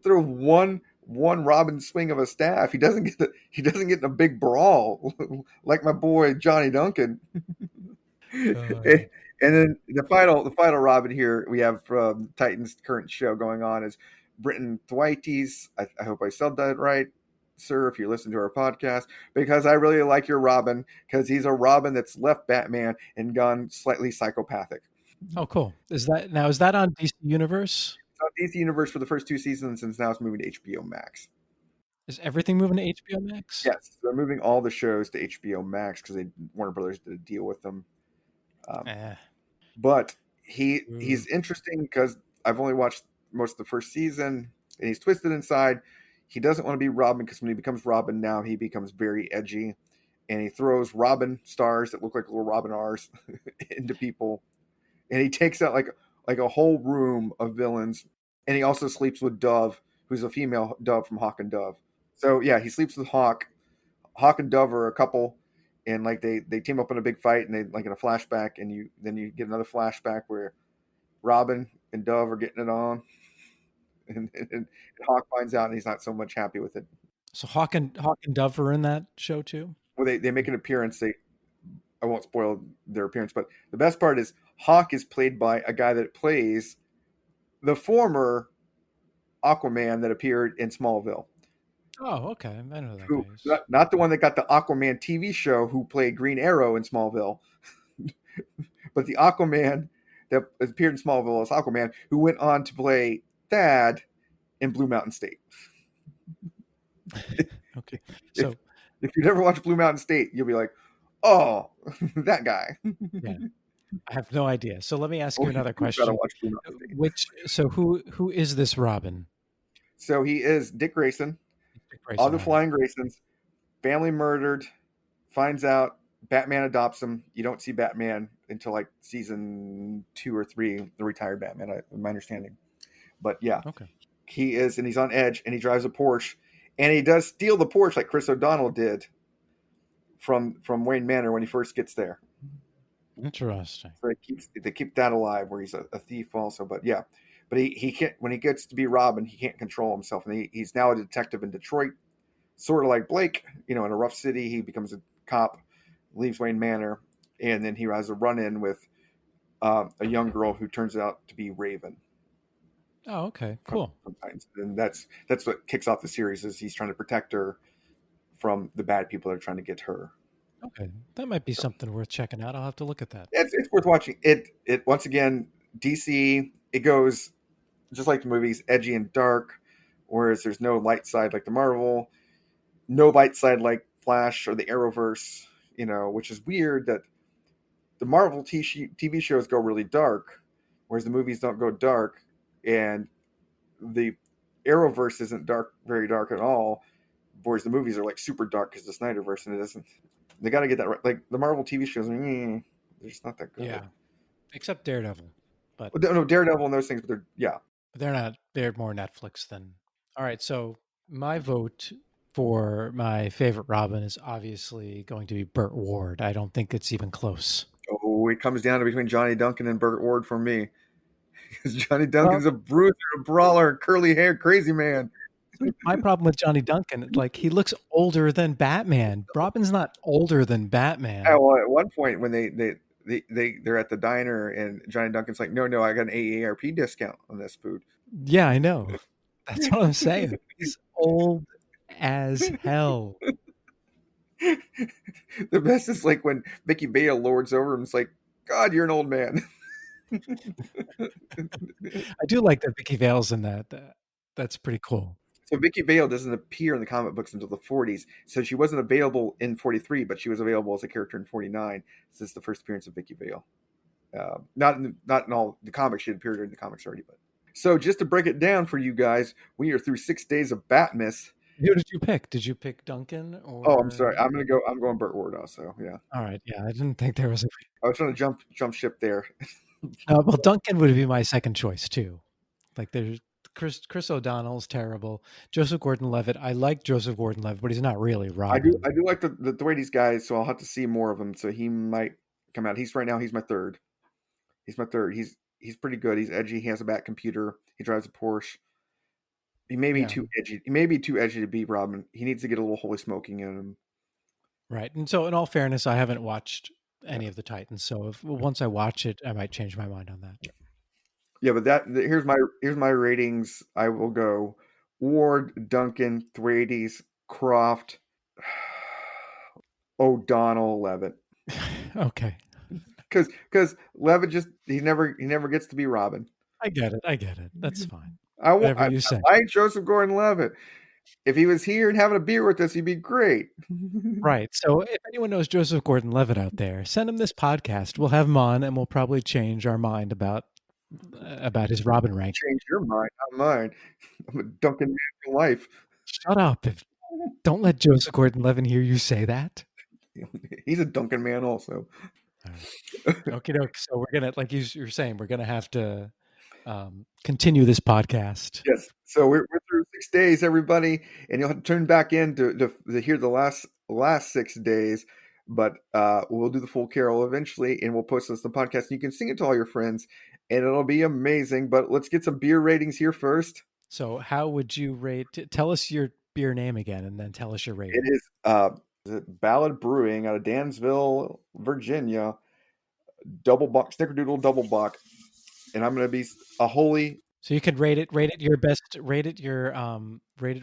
Speaker 1: Through one Robin swing of a staff, he doesn't get in a big brawl like my boy Johnny Duncan.
Speaker 2: Uh,
Speaker 1: And then the final Robin here we have from Titan's current show going on is Britton Thwaites. I hope I said that right, sir, if you listen to our podcast, because I really like your Robin because he's a Robin that's left Batman and gone slightly psychopathic.
Speaker 2: oh, cool. Is that on DC Universe?
Speaker 1: It's on DC Universe for the first two seasons, and now it's moving to HBO Max.
Speaker 2: Is everything moving to HBO Max?
Speaker 1: Yes, they're moving all the shows to HBO Max because Warner Brothers did a deal with them. Um,
Speaker 2: Eh.
Speaker 1: but
Speaker 2: Ooh.
Speaker 1: he's interesting because I've only watched most of the first season, and he's twisted inside. He doesn't want to be Robin because when he becomes Robin now, he becomes very edgy, and he throws Robin stars that look like little Robin R's into people, and he takes out like a whole room of villains, and he also sleeps with Dove, who's a female Dove from Hawk and Dove. So yeah, he sleeps with Hawk. Hawk and Dove are a couple, and like they team up in a big fight, and they like in a flashback, and you get another flashback where Robin and Dove are getting it on, and Hawk finds out, and he's not so much happy with it.
Speaker 2: So Hawk and Dove are in that show too?
Speaker 1: Well, they make an appearance. They I won't spoil their appearance, but the best part is Hawk is played by a guy that plays the former Aquaman that appeared in Smallville.
Speaker 2: Oh, okay. I know who that
Speaker 1: Who
Speaker 2: guy is.
Speaker 1: not the one that got the Aquaman TV show who played Green Arrow in Smallville, but the Aquaman that appeared in Smallville as Aquaman, who went on to play Thad in Blue Mountain State.
Speaker 2: Okay.
Speaker 1: If
Speaker 2: So,
Speaker 1: if you never watched Blue Mountain State, you'll be like, oh, that guy.
Speaker 2: yeah, I have no idea. So let me ask
Speaker 1: Oh,
Speaker 2: you another
Speaker 1: you've got to
Speaker 2: question.
Speaker 1: watch Blue Mountain State.
Speaker 2: Who is this Robin?
Speaker 1: So he is Dick Grayson,
Speaker 2: Dick
Speaker 1: all
Speaker 2: Grayson,
Speaker 1: the
Speaker 2: all right.
Speaker 1: Flying Graysons, family murdered, finds out Batman adopts him. You don't see Batman until like season 2 or 3, the retired Batman, my understanding. But yeah,
Speaker 2: Okay.
Speaker 1: he is, and he's on edge, and he drives a Porsche, and he does steal the Porsche like Chris O'Donnell did from Wayne Manor when he first gets there.
Speaker 2: Interesting.
Speaker 1: So they keep that alive, where he's a thief also. But yeah, but he can't when he gets to be Robin, he can't control himself, and he's now a detective in Detroit, sort of like Blake. In a rough city, he becomes a cop, leaves Wayne Manor, and then he has a run in with a young girl who turns out to be Raven
Speaker 2: Oh, okay.
Speaker 1: from,
Speaker 2: Cool.
Speaker 1: from Titans, and that's what kicks off the series. Is he's trying to protect her from the bad people that are trying to get her.
Speaker 2: Okay. That might be
Speaker 1: So
Speaker 2: something worth checking out. I'll have to look at that.
Speaker 1: it's worth watching. It once again DC. It goes just like the movies, edgy and dark, whereas there's no light side like the Marvel, no light side like Flash or the Arrowverse. Which is weird that the Marvel TV shows go really dark, whereas the movies don't go dark, and the Arrowverse isn't dark, very dark at all, whereas the movies are like super dark because the Snyderverse, and it isn't. They got to get that right. Like the Marvel TV shows, they're just not that good.
Speaker 2: Yeah, except Daredevil, but
Speaker 1: Well, no, Daredevil and those things, but they're yeah.
Speaker 2: they're not. They're more Netflix than. All right, so my vote for my favorite Robin is obviously going to be Burt Ward. I don't think it's even close.
Speaker 1: Oh, it comes down to between Johnny Duncan and Burt Ward for me. Because Johnny
Speaker 2: Well,
Speaker 1: Duncan's a bruiser, a brawler, curly hair, crazy man.
Speaker 2: so my problem with Johnny Duncan, like he looks older than Batman. Robin's not older than Batman.
Speaker 1: Well, at one point when they're at the diner and Johnny Duncan's like, no, I got an AARP discount on this food.
Speaker 2: Yeah, I know. That's what I'm saying. He's old as hell.
Speaker 1: The best is like when Vicky Vale lords over him. It's like, God, you're an old man.
Speaker 2: I do like that Vicky Vale's in that. That's pretty cool.
Speaker 1: So Vicky Vale doesn't appear in the comic books until the 40s. So she wasn't available in 43, but she was available as a character in 49. So this is the first appearance of Vicky Vale. Not in all the comics. She had appeared in the comics already, but so just to break it down for you guys, we are through 6 days of Batmas.
Speaker 2: Who did you pick? Did you pick Duncan or?
Speaker 1: Oh, I'm sorry. I'm going Burt Ward also. Yeah.
Speaker 2: All right. Yeah, I didn't think there was a.
Speaker 1: I was trying to jump ship there.
Speaker 2: Well, Duncan would be my second choice too. Like there's Chris O'Donnell's terrible. Joseph Gordon-Levitt. I like Joseph Gordon-Levitt, but he's not really Robin.
Speaker 1: I do like the way these guys. So I'll have to see more of him. So he might come out. He's right now. He's my third. He's pretty good. He's edgy. He has a Bat computer. He drives a Porsche. He may be too edgy. He may be too edgy to be Robin. He needs to get a little holy smoking in him.
Speaker 2: Right. And so, in all fairness, I haven't watched any of the Titans. So, if once I watch it, I might change my mind on that.
Speaker 1: Yeah, but here's my ratings. I will go Ward, Duncan, Thwaites, Croft, O'Donnell, Levitt.
Speaker 2: Okay.
Speaker 1: Because Levitt he never gets to be Robin.
Speaker 2: I get it. That's fine.
Speaker 1: Whatever you say. I like Joseph Gordon-Levitt. If he was here and having a beer with us, he'd be great.
Speaker 2: Right. So if anyone knows Joseph Gordon-Levitt out there, send him this podcast. We'll have him on, and we'll probably change our mind about his Robin rank.
Speaker 1: Change your mind, not mine. I'm a Duncan man for life.
Speaker 2: Shut up! Don't let Joseph Gordon-Levitt hear you say that.
Speaker 1: He's a Duncan man, also.
Speaker 2: Okay, so we're gonna, like you're saying, we're gonna have to continue this podcast.
Speaker 1: Yes. So we're through 6 days, everybody, and you'll have to turn back in to hear the last 6 days. But we'll do the full carol eventually, and we'll post this on the podcast. And you can sing it to all your friends, and it'll be amazing. But let's get some beer ratings here first.
Speaker 2: So how would you rate? Tell us your beer name again, and then tell us your rating.
Speaker 1: It is Ballad Brewing out of Dansville, Virginia. Double buck, Snickerdoodle double buck, and I'm going to be a holy.
Speaker 2: So you could rate it your best, rate it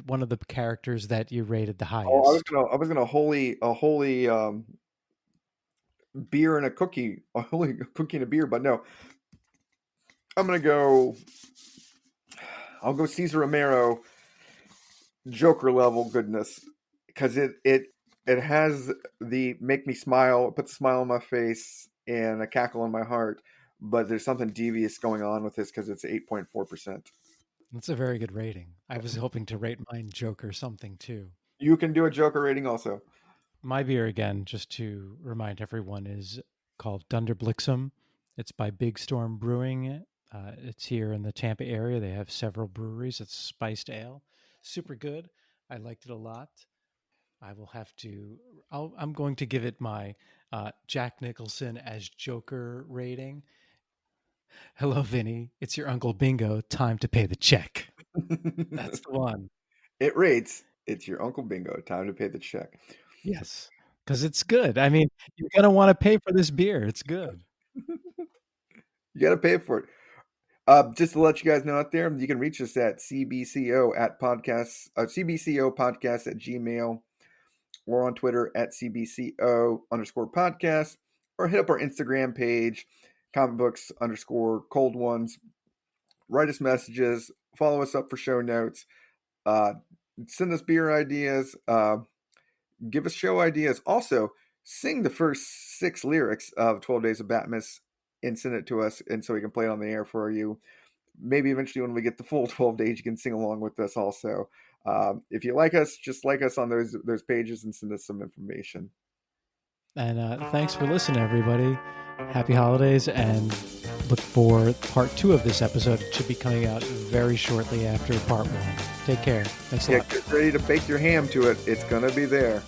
Speaker 2: one of the characters that you rated the highest.
Speaker 1: Oh, I was gonna a holy beer and a cookie, a holy cookie and a beer, but no. I'm gonna go. I'll go Cesar Romero, Joker level goodness, because it has the make me smile, it puts a smile on my face and a cackle in my heart. But there's something devious going on with this because it's 8.4%.
Speaker 2: That's a very good rating. I was hoping to rate mine Joker something too.
Speaker 1: You can do a Joker rating also.
Speaker 2: My beer, again, just to remind everyone, is called Dunderblixum. It's by Big Storm Brewing. It's here in the Tampa area. They have several breweries. It's spiced ale. Super good. I liked it a lot. I will have to... I'm going to give it my Jack Nicholson as Joker rating. Hello, Vinny. It's your Uncle Bingo. Time to pay the check. That's the one.
Speaker 1: It rates. It's your Uncle Bingo. Time to pay the check.
Speaker 2: Yes, because it's good. I mean, you're going to want to pay for this beer. It's good.
Speaker 1: You got to pay for it. Just to let you guys know out there, you can reach us at CBCO podcast at Gmail, or on Twitter at CBCO_podcast, or hit up our Instagram page, comicbooks_cold ones. Write us messages, follow us up for show notes, send us beer ideas, give us show ideas. Also, sing the first 6 lyrics of 12 Days of Batmas and send it to us, and so we can play it on the air for you. Maybe eventually when we get the full 12 days, you can sing along with us also. If you like us, just like us on those pages and send us some information.
Speaker 2: And thanks for listening, everybody. Happy holidays, and look for part 2 of this episode. It should be coming out very shortly after part 1. Take care. Thanks a lot.
Speaker 1: Get ready to bake your ham to it. It's going to be there.